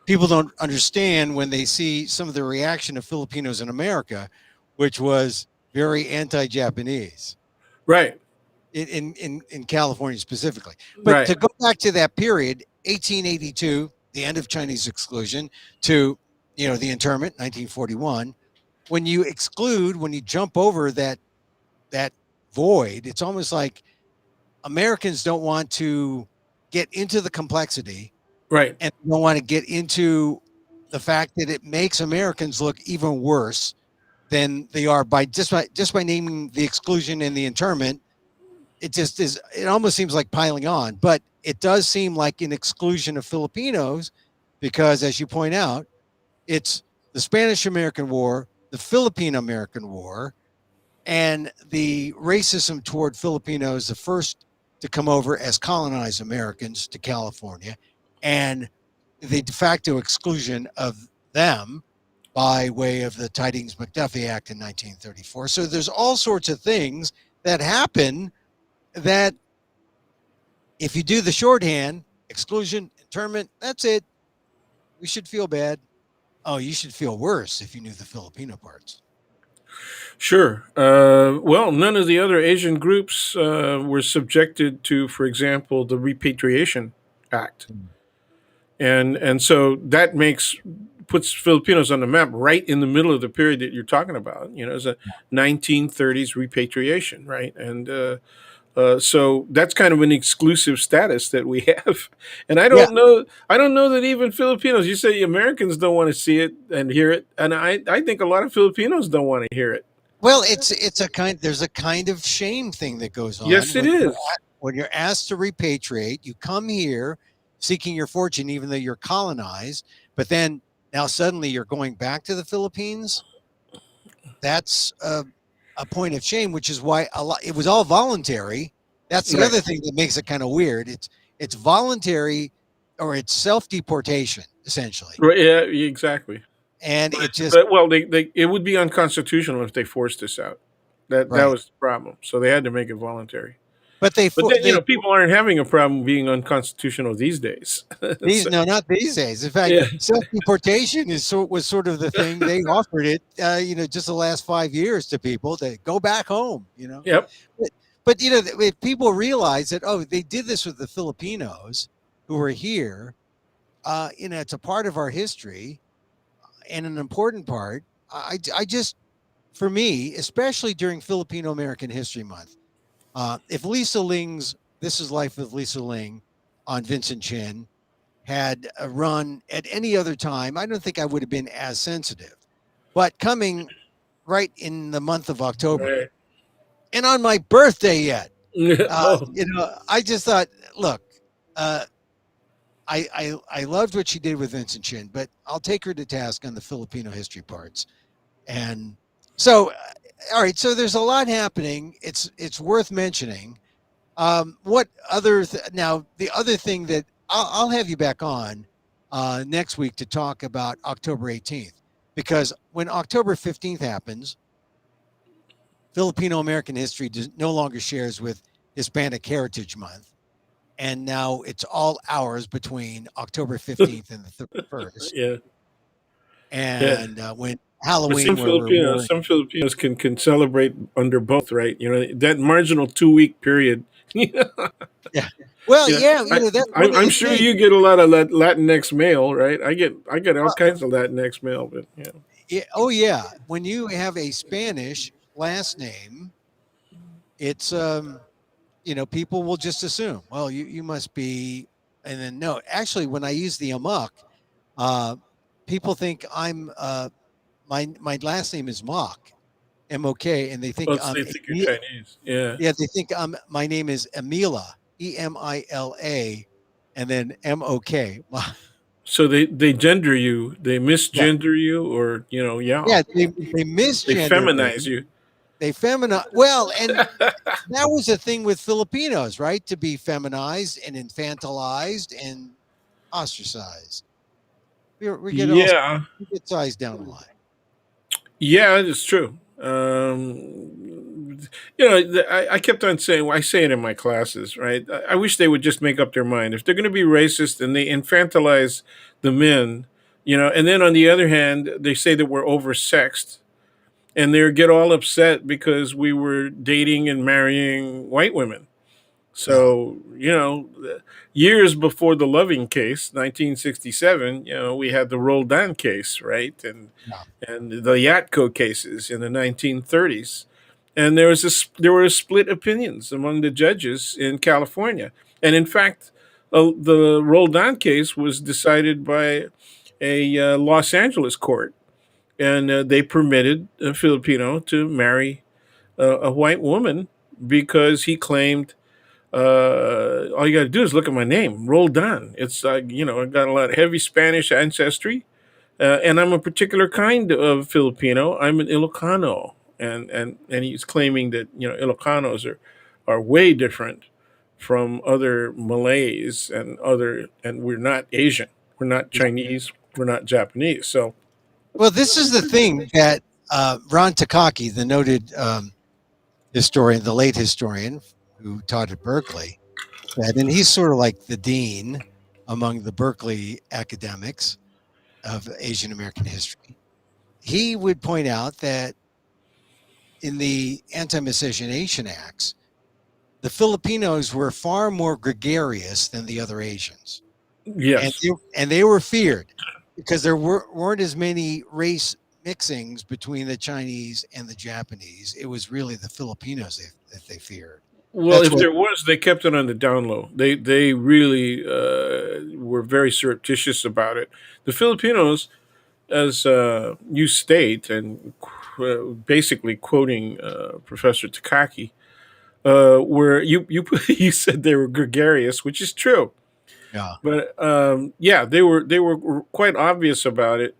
people don't understand when they see some of the reaction of Filipinos in America, which was very anti-Japanese right, in California specifically. But right, to go back to that period, 1882, the end of Chinese exclusion, to the internment, 1941. When you jump over that void, it's almost like Americans don't want to get into the complexity right, and don't want to get into the fact that it makes Americans look even worse than they are by naming the exclusion and the internment. It just is. It almost seems like piling on, but it does seem like an exclusion of Filipinos because, as you point out, it's the Spanish American War, the Philippine American War, and the racism toward Filipinos, the first to come over as colonized Americans to California, and the de facto exclusion of them by way of the Tidings McDuffie Act in 1934. So there's all sorts of things that happen that, if you do the shorthand, exclusion, internment, that's it. We should feel bad. Oh, you should feel worse if you knew the Filipino parts. sure. Well, none of the other Asian groups were subjected to, for example, the Repatriation Act, and so that puts Filipinos on the map right in the middle of the period that you're talking about. It's a 1930s repatriation, right? And so that's kind of an exclusive status that we have, and I Yeah. don't know. I don't know that even Filipinos. You say Americans don't want to see it and hear it, and I think a lot of Filipinos don't want to hear it. Well, there's a kind of shame thing that goes on Yes, it is. when you're asked to repatriate. You come here seeking your fortune, even though you're colonized, but then now suddenly you're going back to the Philippines. That's a point of shame, which is why it was all voluntary. That's the Right. other thing that makes it kind of weird. It's voluntary, or it's self deportation essentially, Right. Yeah. Exactly. and it just Well, it would be unconstitutional if they forced this out. That right. was the problem. So they had to make it voluntary. But But then they people aren't having a problem being unconstitutional these days. these So, no, not these days. In fact, yeah. self deportation was sort of the thing they offered it. Just the last 5 years to people to go back home. Yep. But, if people realize that, oh, they did this with the Filipinos who were here. It's a part of our history and an important part. I just, for me, especially during Filipino American History Month, if Lisa Ling's "This Is Life with Lisa Ling" on Vincent Chin had a run at any other time, I don't think I would have been as sensitive. But coming right in the month of October Right. and on my birthday yet, Oh, I just thought, look, uh, I loved what she did with Vincent Chin, but I'll take her to task on the Filipino history parts. And so, all right, so there's a lot happening. It's worth mentioning. What other now the other thing that I'll have you back on next week to talk about October 18th, because when October 15th happens, Filipino American history no longer shares with Hispanic Heritage Month, and now it's all hours between October 15th and the 31st, yeah. Yeah. and when But Halloween, where we're wearing. Some Filipinos can celebrate under both, right? That marginal 2 week period. Yeah. Yeah. Well, Yeah. yeah, that's one of I'm the sure things. you get a lot of Latinx mail, right? I get all kinds of Latinx mail, but yeah. Yeah, oh yeah, when you have a Spanish last name, it's people will just assume, well, you must be, and then no, actually, when I use the Amok, uh, people think I'm my last name is Mock, M-O-K, and they think Well, they think you're Chinese. Yeah. yeah, they think my name is Emila, Emila, and then M-O-K. So they gender you, they Yeah, misgender you, or yeah, yeah, they they misgender me. feminize you. They feminize. Well, and that was the thing with Filipinos, right? To be feminized and infantilized and ostracized. We get all Yeah, we get sized down a lot. yeah, it's true. I kept on saying, well, I say it in my classes, right? I wish they would just make up their mind. If they're going to be racist and they infantilize the men, and then on the other hand, they say that we're oversexed, and they get all upset because we were dating and marrying white women. Yeah, So, years before the Loving case, 1967, we had the Roldan case, right? yeah, And the Yatko cases in the 1930s. And there were split opinions among the judges in California. And in fact, the Roldan case was decided by a Los Angeles court, and they permitted a Filipino to marry a white woman because he claimed all you got to do is look at my name, Roldan. It's I got a lot of heavy Spanish ancestry, and I'm a particular kind of Filipino. I'm an Ilocano, and he's claiming that Ilocanos are way different from other Malays and we're not Asian, we're not yeah. Chinese, we're not Japanese. So Well, this is the thing that Ron Takaki, the noted historian, the late historian who taught at Berkeley, said, and he's sort of like the dean among the Berkeley academics of Asian American history. He would point out that in the Anti-Miscegenation Acts, the Filipinos were far more gregarious than the other Asians, and yes, they were feared because there weren't as many race mixings between the Chinese and the Japanese. It was really the Filipinos that they feared. well, That's if what. there was, they kept it on the down low. They really were very surreptitious about it. The Filipinos, as you state, and basically quoting Professor Takaki, where you you said they were gregarious, which is true. Yeah, But yeah, they were quite obvious about it,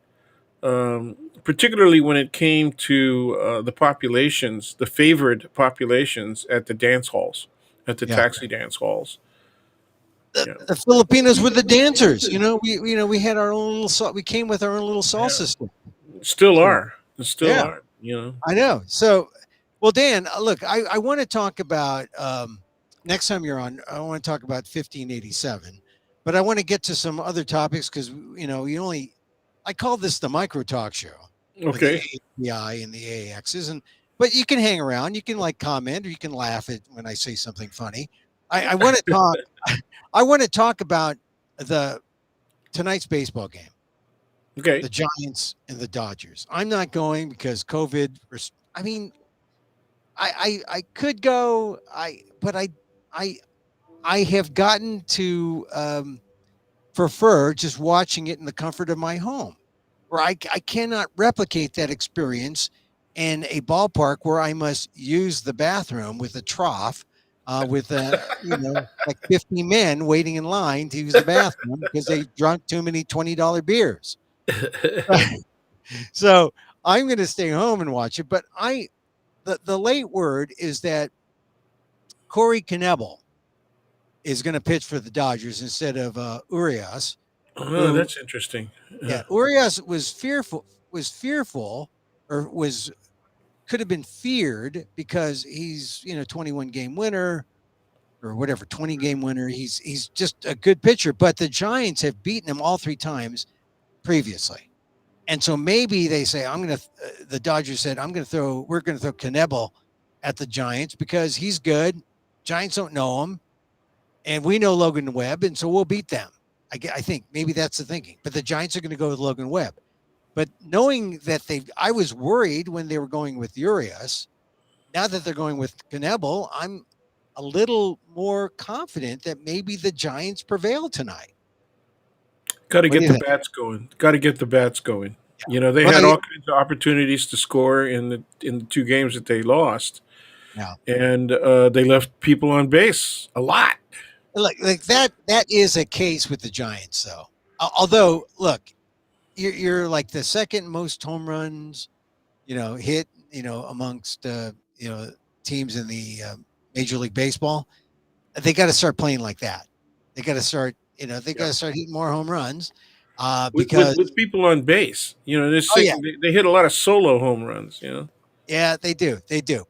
particularly when it came to the populations, the favored populations at the dance halls, at the yeah. taxi dance halls. Yeah, The Filipinos were the dancers. We had our own little we came with our own little yeah, salsa step. still So are, still yeah, are. I know. So, well, Dan, look, I want to talk about next time you're on. I want to talk about 1587, but I want to get to some other topics because you only. I call this the micro talk show with the Okay, API and the AXs, and but you can hang around, you can like comment, or you can laugh at when I say something funny. I want to talk. I want to talk about the tonight's baseball game, okay. the Giants and the Dodgers. I'm not going because COVID. I mean, I could go. I I have gotten to prefer just watching it in the comfort of my home, where I cannot replicate that experience in a ballpark where I must use the bathroom with a trough, with like 50 men waiting in line to use the bathroom because they drunk too many $20 beers. So I'm going to stay home and watch it. But the late word is that Corey Knebel is going to pitch for the Dodgers instead of Urias, Oh, who that's interesting. yeah, Urias was fearful or was could have been feared because he's 21 game winner or whatever 20 game winner. He's just a good pitcher, but the Giants have beaten him all three times previously. And so maybe they say the Dodgers said we're going to throw Knebel at the Giants because he's good. Giants don't know him and we know Logan Webb, and so we'll beat them. I think maybe that's the thinking. But the Giants are going to go with Logan Webb. But knowing that I was worried when they were going with Urias. Now that they're going with Knebel, a little more confident that maybe the Giants prevail tonight. Got to What do get you the think? bats going. Got to get the bats going. Yeah. You know, they Well, had all kinds of opportunities to score in the two games that they lost, yeah. and they left people on base a lot. Like that is a case with the Giants, though. Although, look, you're like the second most home runs, hit, amongst teams in the Major League Baseball. They got to start playing like that. They got to start, they got Yeah, to start hitting more home runs, with because people on base. You know, oh yeah, they hit a lot of solo home runs. You know, yeah, they do.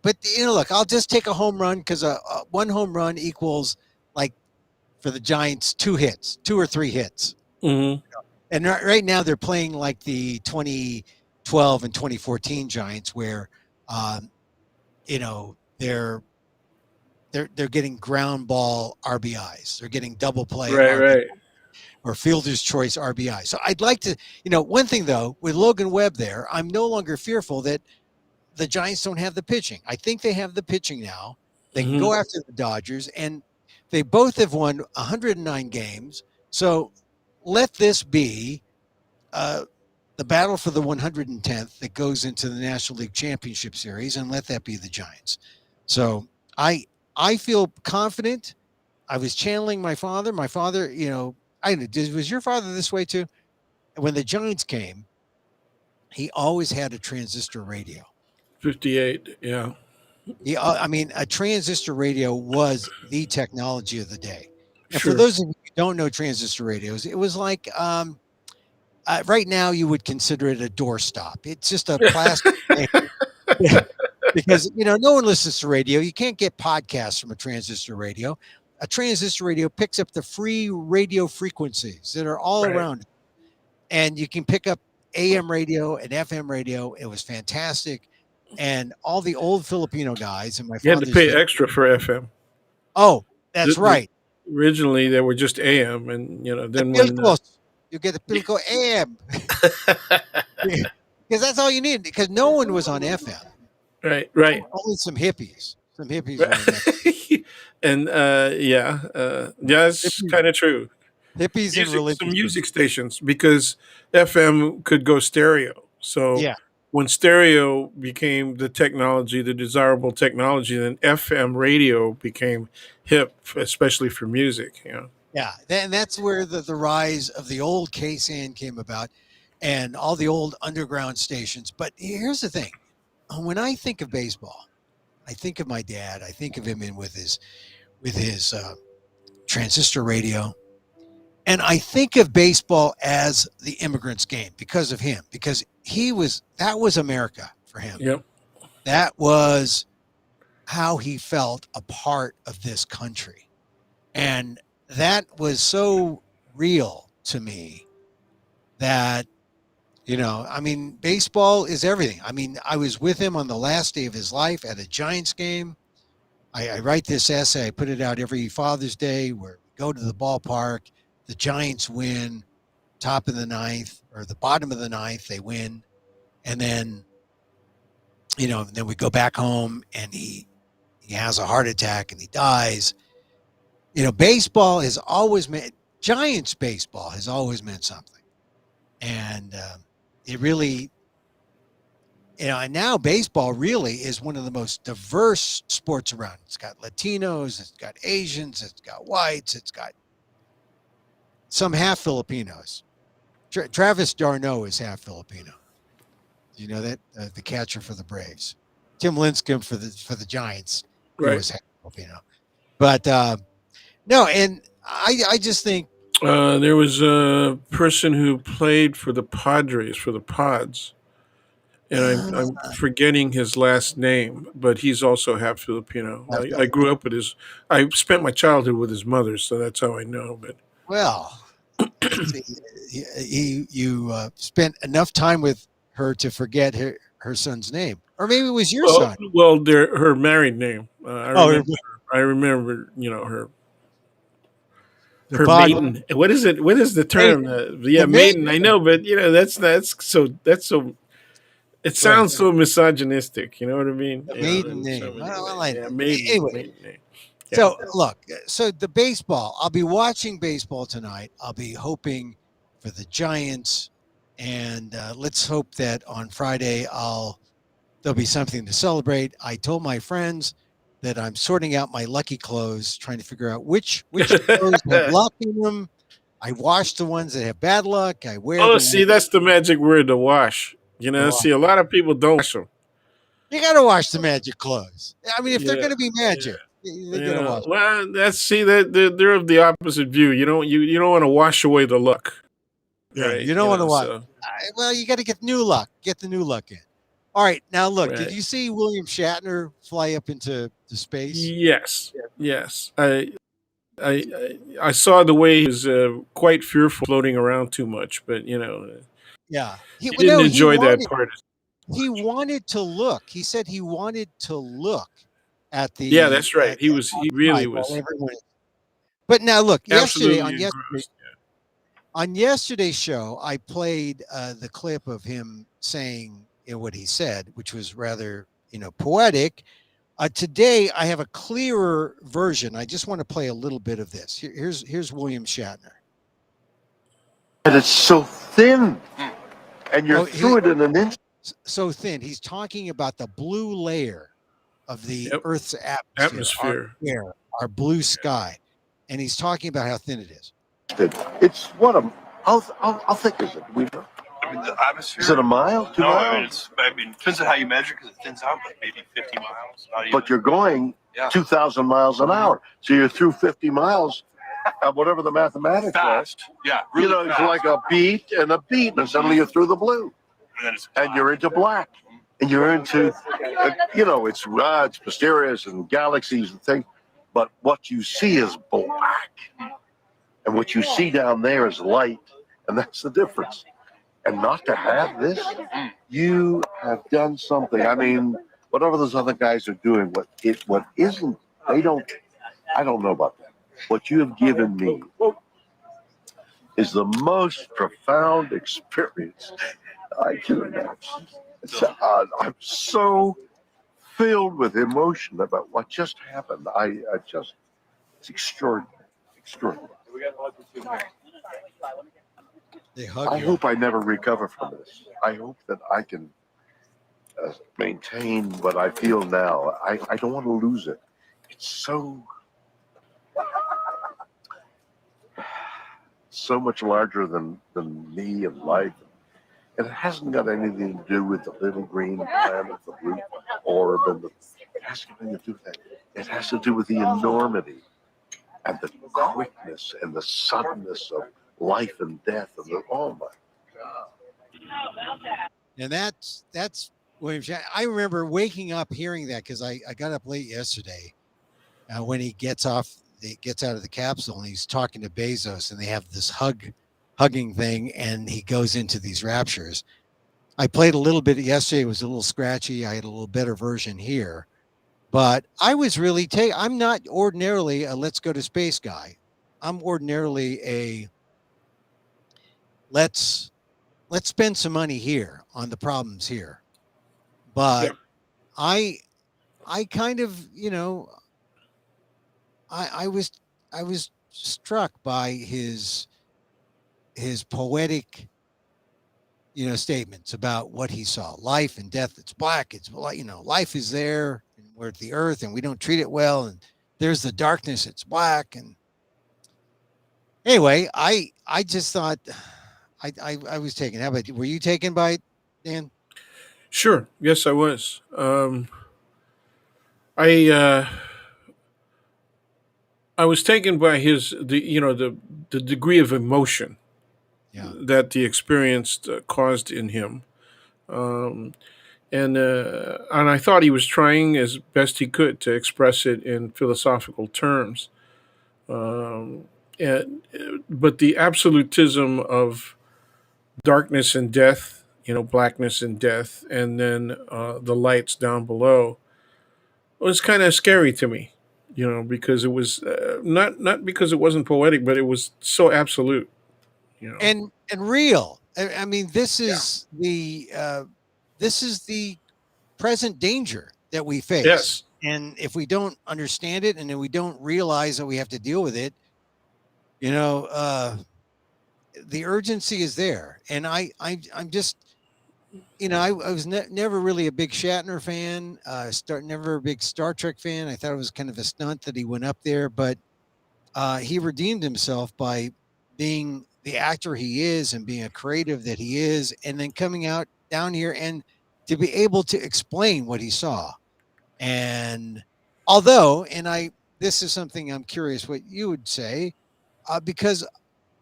But look, I'll just take a home run because one home run equals, like, for the Giants, two hits, two or three hits. hmm And right now they're playing like the 2012 and 2014 Giants, where um, they're getting ground ball RBIs, they're getting double play right, RBI right. or fielder's choice RBI. So I'd like to, one thing though, with Logan Webb there, I'm no longer fearful that the Giants don't have the pitching. I think they have the pitching now. They can hmm go after the Dodgers, and they both have won 109 games. So let this be uh, the battle for the 110th that goes into the National League Championship Series, and let that be the Giants. So I I feel confident. I was channeling my father. My father, was your father this way too? When the Giants came, he always had a transistor radio. 58. Yeah, I mean, a transistor radio was the technology of the day. And for sure. those of you who don't know transistor radios, it was like, right now you would consider it a doorstop. It's just a plastic thing. Because no one listens to radio. You can't get podcasts from a transistor radio. A transistor radio picks up the free radio frequencies that are all Right. around, and you can pick up AM radio and FM radio. It was fantastic. And all the old Filipino guys in my You had to father's pay family. extra for FM. Oh, that's The- right. Originally, they were just AM, and The then when Pilcos. You get the Pilco AM. Because that's all you need. Because no one was on FM. right, right. Only some hippies. Some hippies were on FM. And yeah, that's Hippies, kind of true. hippies and Some religious people. music stations because FM could go stereo. So Yeah. when stereo became the technology, the desirable technology, then FM radio became hip, especially for music. You know. Yeah. And that's where the rise of the old KSAN came about, and all the old underground stations. But here's the thing. When I think of baseball, I think of my dad. I think of him in with his transistor radio. And I think of baseball as the immigrants' game because of him, because that was America for him. Yep. That was how he felt a part of this country. And that was so real to me that, I mean, baseball is everything. I mean, I was with him on the last day of his life at a Giants game. I write this essay, I put it out every Father's Day, where we go to the ballpark, the Giants win, top of the ninth or the bottom of the ninth, they win. And then we go back home, and he has a heart attack and he dies. Baseball has always meant, Giants baseball has always meant something. And it really, and now baseball really is one of the most diverse sports around. It's got Latinos, it's got Asians, it's got whites, it's got some half Filipinos. Travis d'Arnaud is half Filipino. Do you know that? The catcher for the Braves. Tim Lincecum for the Giants. He Right. was half Filipino. But no, and I just think, There was a person who played for the Padres for the Pods, and uh, I'm forgetting his last name, but he's also half Filipino. I grew up with his. I spent my childhood with his mother, so that's how I know. But well, see, you spent enough time with her to forget her son's name, or maybe it was your son. her married name. I Oh, remember. I remember. the Her pod maiden. What is it? What is the maiden, term? Yeah, the maiden. I maiden, know, but that's so. It right? sounds so misogynistic. You know what I mean? The You know, maiden in so name. many Well, ways. Yeah, maiden anyway, maiden name. Yeah. So look, so the baseball, I'll be watching baseball tonight. I'll be hoping for the Giants, and let's hope that on Friday there'll be something to celebrate. I told my friends that I'm sorting out my lucky clothes, trying to figure out which clothes have luck in them. I wash the ones that have bad luck. I wear Oh, the see, ones that's the magic word, to wash. that See, a lot of people don't wash them. you got to wash the magic clothes. I mean, if they're Yeah, going to be yeah. magic, they got to wash. Well, that's see that they're of the opposite view. You don't want to wash away the luck, Yeah, right? you don't want to wash. So Well, you got to get new luck. Get the new luck in. All right, now look. Did right. you see William Shatner fly up into space? Yes, yes. I saw the way he was quite fearful floating around too much, but Yeah. he didn't No, enjoy that part. he wanted to look. He said he wanted to look at Yeah, the that's right. He really outside while was everyone. But now look, absolutely engrossed. on yesterday's show, I played the clip of him saying what he said, which was rather poetic. Today, I have a clearer version. I just want to play a little bit of this. Here's William Shatner. And it's so thin, and you're Oh, through it in an inch. so thin. He's talking about the blue layer of the Yep, Earth's atmosphere, our atmosphere. air, our blue sky, and he's talking about how thin it is. It's what a how thick is it? I mean, the atmosphere. Is it a mile? 2 No, miles? I mean, it depends on how you measure because it thins out, but maybe 50 miles. Not even. But you're going Yeah. 2,000 miles an hour, so you're through 50 miles. Whatever the mathematics are. fast. Yeah, really It's fast. like a beat and a beat, and suddenly you're through the blue, And then it's and you're into black, and you're into, it's mysterious and galaxies and things, but what you see is black, and what you see down there is light, and that's the difference. And not to have this, you have done something. I mean, whatever those other guys are doing, what isn't, I don't know about that. What you have given me is the most profound experience I can imagine. I'm so filled with emotion about what just happened. It's extraordinary, extraordinary. They hug I you. hope I never recover from this. I hope that I can maintain what I feel now. I don't want to lose it. It's so much larger than me and life. And it hasn't got anything to do with the little green planet, the blue orb, it has nothing to do with that. It has to do with the enormity and the quickness and the suddenness of life and death oh my. And that's William Shatner. I remember waking up hearing that because I got up late yesterday when he gets out of the capsule and he's talking to Bezos and they have this hugging thing and he goes into these raptures. I played a little bit yesterday. It was a little scratchy. I had a little better version here, but I was really I'm not ordinarily a let's go to space guy. I'm ordinarily a let's spend some money here on the problems here. But Yeah. I kind of, I was struck by his poetic, statements about what he saw. Life and death, it's black. It's life is there and we're at the earth and we don't treat it well. And there's the darkness, it's black. And anyway, I just thought I was taken. How about were you taken by it, Dan? Sure. Yes, I was. I I was taken by the degree of emotion Yeah. that the experience caused in him, um, and I thought he was trying as best he could to express it in philosophical terms. Um, but the absolutism of darkness and death, blackness and death, and then the lights down below was kind of scary to me, because it was not because it wasn't poetic, but it was so absolute, And real. I mean, Yeah. this is the present danger that we face. Yes. And if we don't understand it and then we don't realize that we have to deal with it, you know, the urgency is there. And I'm just, I was never really a big Shatner fan. Never a big Star Trek fan. I thought it was kind of a stunt that he went up there, but he redeemed himself by being the actor he is and being a creative that he is, and then coming out down here and to be able to explain what he saw. And although, and this is something I'm curious what you would say, because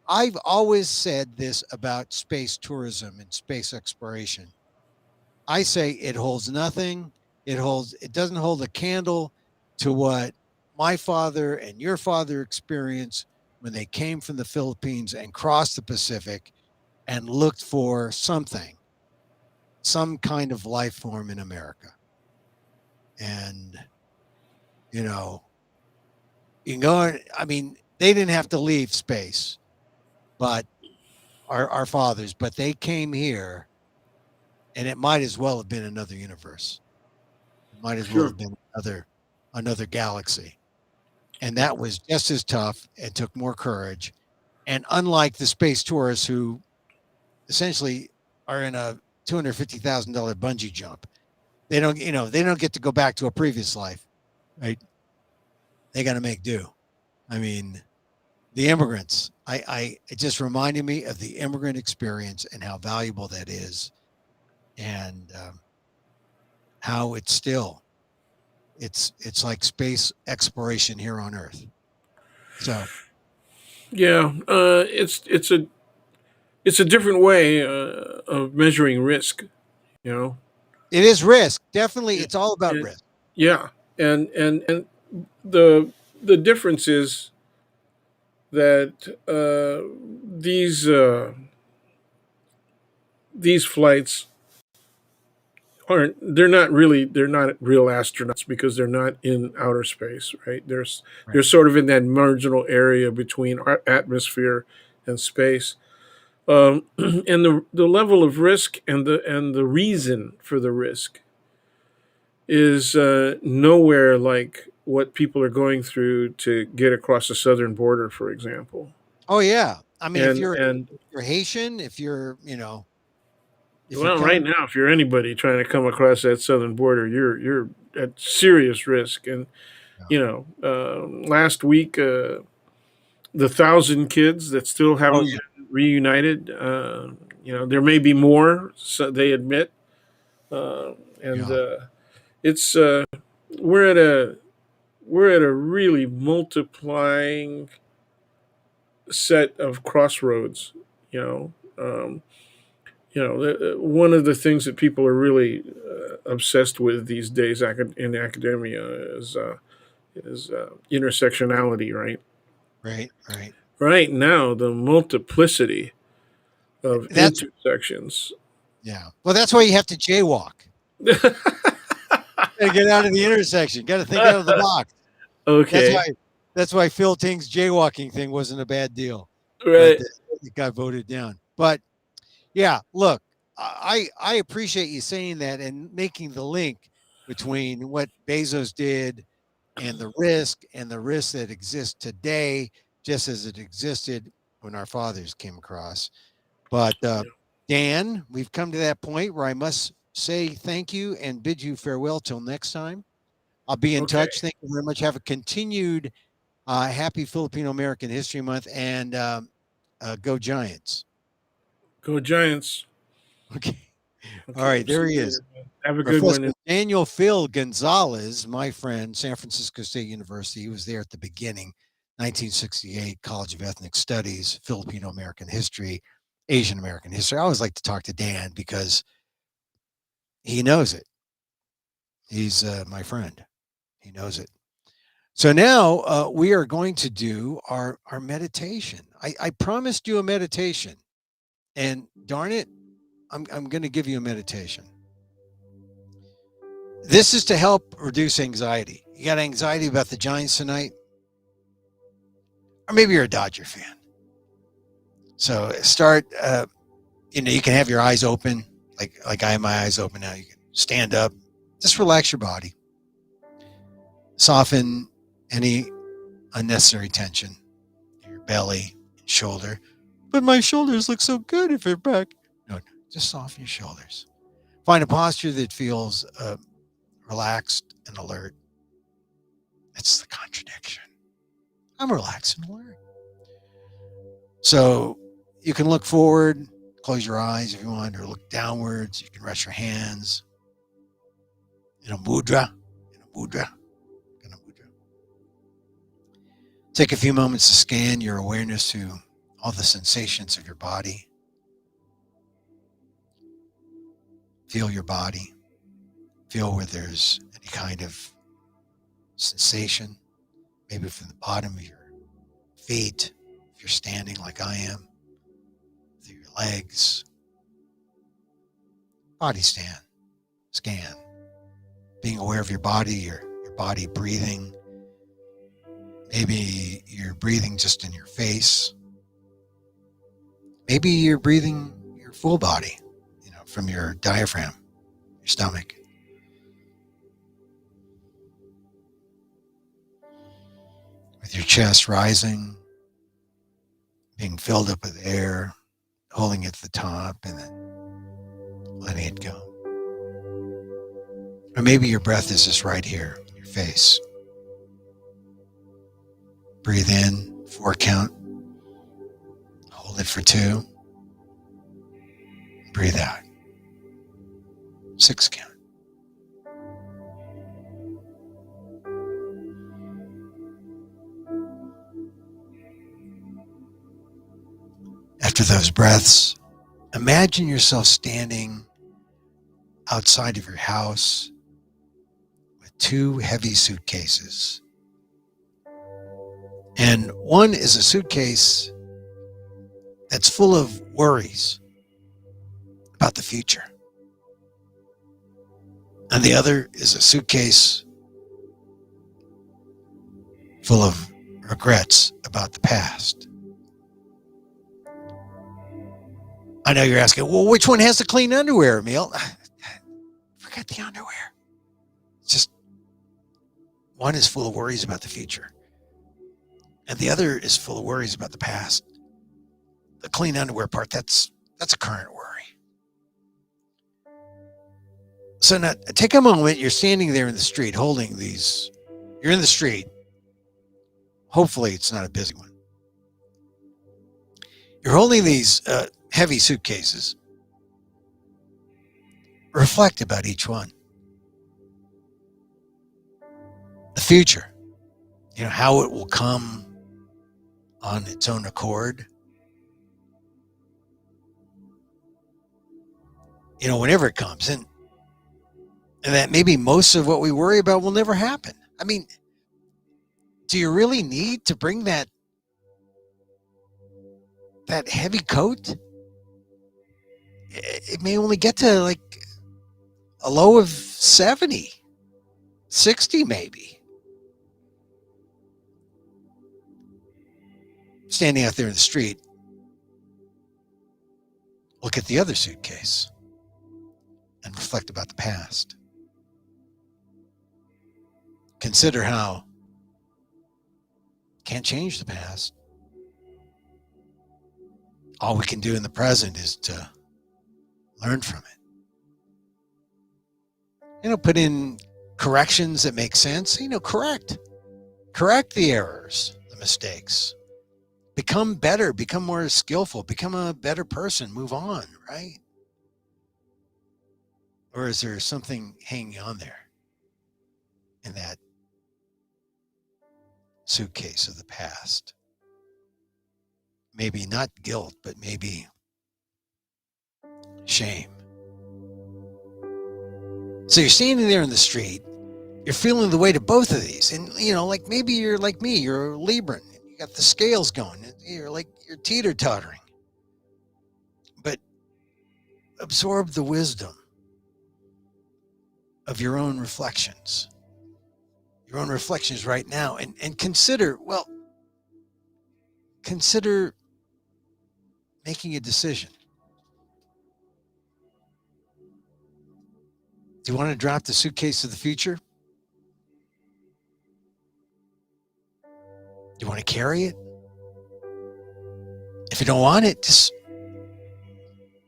I've always said this about space tourism and space exploration. I say it holds nothing. It doesn't hold a candle to what my father and your father experienced when they came from the Philippines and crossed the Pacific and looked for something, some kind of life form in America. And, you know, you can go, I mean, they didn't have to leave space, but our fathers, but they came here and it might as well have been another universe. It might as well Sure. have been another galaxy. And that was just as tough and took more courage. And unlike the space tourists who essentially are in a $250,000 bungee jump, they don't get to go back to a previous life, right? They got to make do. I mean, the immigrants, it just reminded me of the immigrant experience and how valuable that is, and how it's like space exploration here on Earth. So Yeah, it's a different way of measuring risk. You know. it is risk. Definitely, Yeah. it's all about And, risk. yeah, and the difference is that these flights aren't they're not real astronauts because they're not in outer space, right? They're Right. sort of in that marginal area between our atmosphere and space. And the level of risk and the reason for the risk is nowhere like what people are going through to get across the southern border, for example. Oh yeah. I mean, And if you're Haitian, if you're well, right coming, now, if you're anybody trying to come across that southern border, you're at serious risk. And no. last week, the 1,000 kids that still Oh haven't yeah, been reunited. There may be more. So they admit, and yeah, it's we're at a we're at a really multiplying set of crossroads. You know, um, one of the things that people are really obsessed with these days in academia is intersectionality, right? right, right. Right now, the multiplicity of That's intersections. yeah. Well, that's why you have to jaywalk. Got to get out of the intersection. Got to think out of the box. That's Okay, why. That's why Phil Ting's jaywalking thing wasn't a bad deal, but right. it got voted down. But yeah, look, I appreciate you saying that and making the link between what Bezos did and the risk that exists today, just as it existed when our fathers came across. But Dan, we've come to that point where I must say thank you and bid you farewell till next time. I'll be in Okay, touch. Thank you very much. Have a continued happy Filipino American History Month, and go Giants. go Giants. Okay. All Okay, right, we'll see there he you is. later. Have a good Professor one. Daniel Phil Gonzales, my friend, San Francisco State University. He was there at the beginning, 1968, College of Ethnic Studies, Filipino American History, Asian American History. I always like to talk to Dan because he knows it. He's my friend. He knows it. So now we are going to do our meditation. I promised you a meditation, and darn it, I'm going to give you a meditation. This is to help reduce anxiety. You got anxiety about the Giants tonight? Or maybe you're a Dodger fan. So start, you can have your eyes open, like I have my eyes open now. You can stand up, just relax your body. Soften any unnecessary tension in your belly and shoulder. But my shoulders look so good if they're back. No, just soften your shoulders. Find a posture that feels relaxed and alert. It's the contradiction. I'm relaxed and alert. So you can look forward, close your eyes if you want, or look downwards. You can rest your hands in a mudra. Kind of mudra. Take a few moments to scan your awareness to all the sensations of your body. Feel your body. Feel where there's any kind of sensation, maybe from the bottom of your feet, if you're standing like I am, through your legs. Body scan. Being aware of your body, your body breathing. Maybe you're breathing just in your face. Maybe you're breathing your full body, from your diaphragm, your stomach. With your chest rising, being filled up with air, holding it at the top and then letting it go. Or maybe your breath is just right here in your face. Breathe in, 4 count. Hold it for 2. Breathe out. 6 count. After those breaths, imagine yourself standing outside of your house with 2 heavy suitcases. And one is a suitcase that's full of worries about the future. And the other is a suitcase full of regrets about the past. I know you're asking, well, which one has the clean underwear, Emil? Forget the underwear. It's just one is full of worries about the future, and the other is full of worries about the past. The clean underwear part, that's a current worry. So now take a moment. You're standing there in the street holding these. You're in the street. Hopefully it's not a busy one. You're holding these heavy suitcases. Reflect about each one. The future, how it will come on its own accord. Whenever it comes. And that maybe most of what we worry about will never happen. I mean, do you really need to bring that heavy coat? It may only get to like a low of 70, 60 maybe. Standing out there in the street, look at the other suitcase and reflect about the past. Consider how you can't change the past. All we can do in the present is to learn from it. Put in corrections that make sense. Correct the errors, the mistakes. Become better, become more skillful, become a better person, move on, right? Or is there something hanging on there in that suitcase of the past? Maybe not guilt, but maybe shame. So you're standing there in the street, you're feeling the weight of both of these. And, like maybe you're like me, you're a Libran, you got the scales going, you're teeter-tottering. But absorb the wisdom of your own reflections right now, and consider making a decision. Do you want to drop the suitcase of the future? Do you want to carry it? If you don't want it, just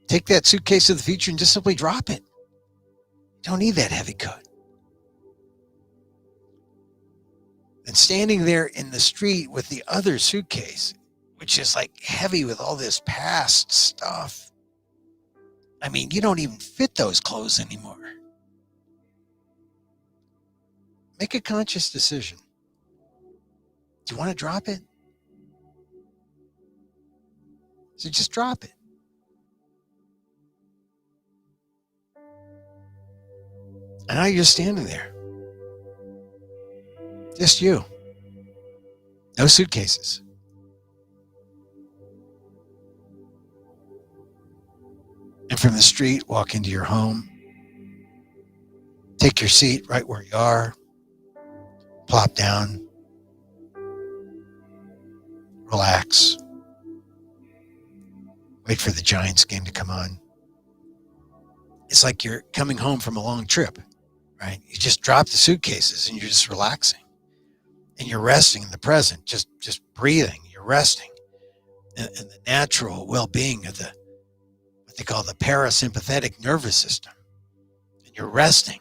take that suitcase of the future and just simply drop it. You don't need that heavy coat. And standing there in the street with the other suitcase, which is like heavy with all this past stuff. I mean, you don't even fit those clothes anymore. Make a conscious decision. Do you want to drop it? So just drop it. And now you're standing there. Just you. No suitcases. And from the street, walk into your home. Take your seat right where you are. Plop down. Relax. Wait for the Giants game to come on. It's like you're coming home from a long trip, right? You just drop the suitcases and you're just relaxing. And you're resting in the present, just breathing. You're resting in the natural well-being of what they call the parasympathetic nervous system. And you're resting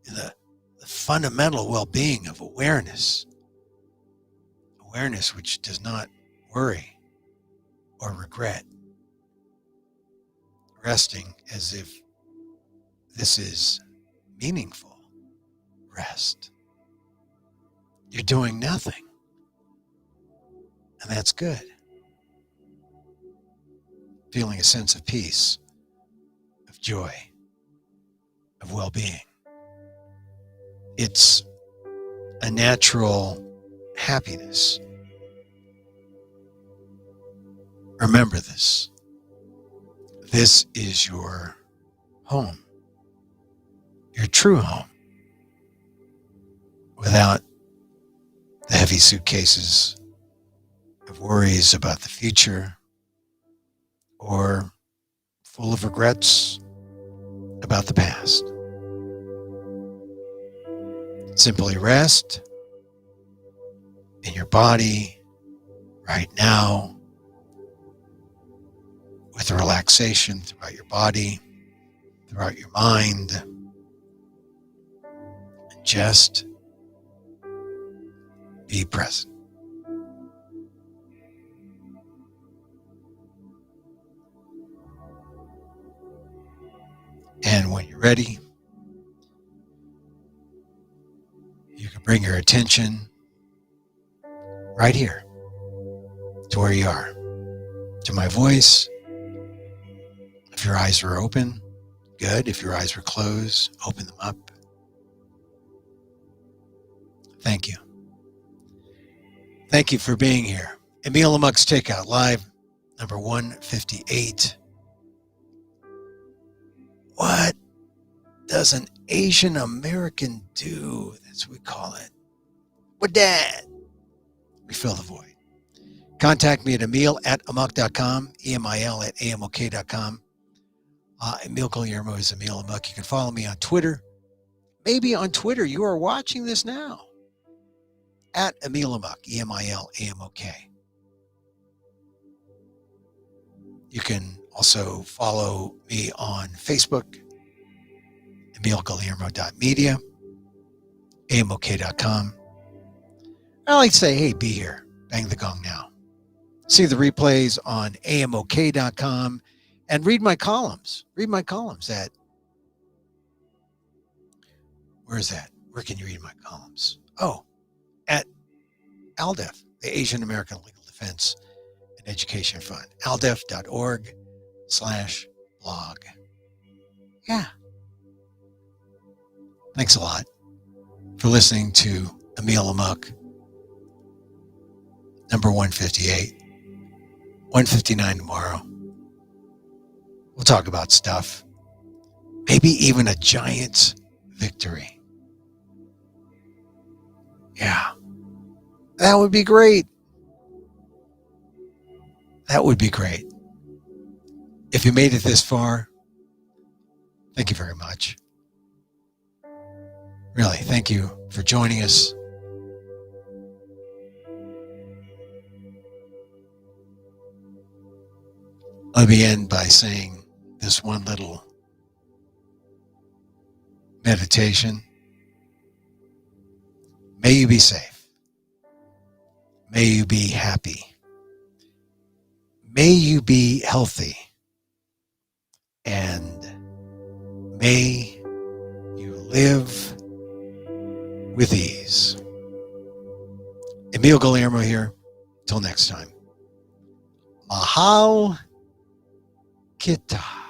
in the fundamental well-being of awareness. Awareness which does not worry or regret. Resting as if this is meaningful rest. You're doing nothing. And that's good. Feeling a sense of peace, of joy, of well-being. It's a natural happiness. Remember this. This is your home. Your true home. Without the heavy suitcases of worries about the future or full of regrets about the past. Simply rest in your body right now with the relaxation throughout your body, throughout your mind, and just be present. And when you're ready, you can bring your attention right here to where you are, to my voice. If your eyes are open, good. If your eyes were closed, open them up. Thank you. Thank you for being here. Emil Amok's Takeout Live, number 158. What does an Asian American do? That's what we call it. What that? We fill the void. Contact me at emil@amok.com, emil@amok.com. Emil Guillermo is Emil Amok. You can follow me on Twitter. Maybe on Twitter you are watching this now. At Emil Amok, EMILAMOK. You can also follow me on Facebook, emilguillermo.media, amok.com. I like to say, hey, be here. Bang the gong now. See the replays on amok.com and read my columns. Read my columns at, where is that? Where can you read my columns? Oh, at ALDEF, the Asian American Legal Defense and Education Fund, aldef.org/blog. Yeah. Thanks a lot for listening to Emil Amok, number 158, 159 tomorrow. We'll talk about stuff, maybe even a Giants victory. Yeah. That would be great. That would be great. If you made it this far, thank you very much. Really, thank you for joining us. Let me end by saying this one little meditation. May you be safe. May you be happy. May you be healthy. And may you live with ease. Emil Guillermo here. Till next time. Mahal Kita.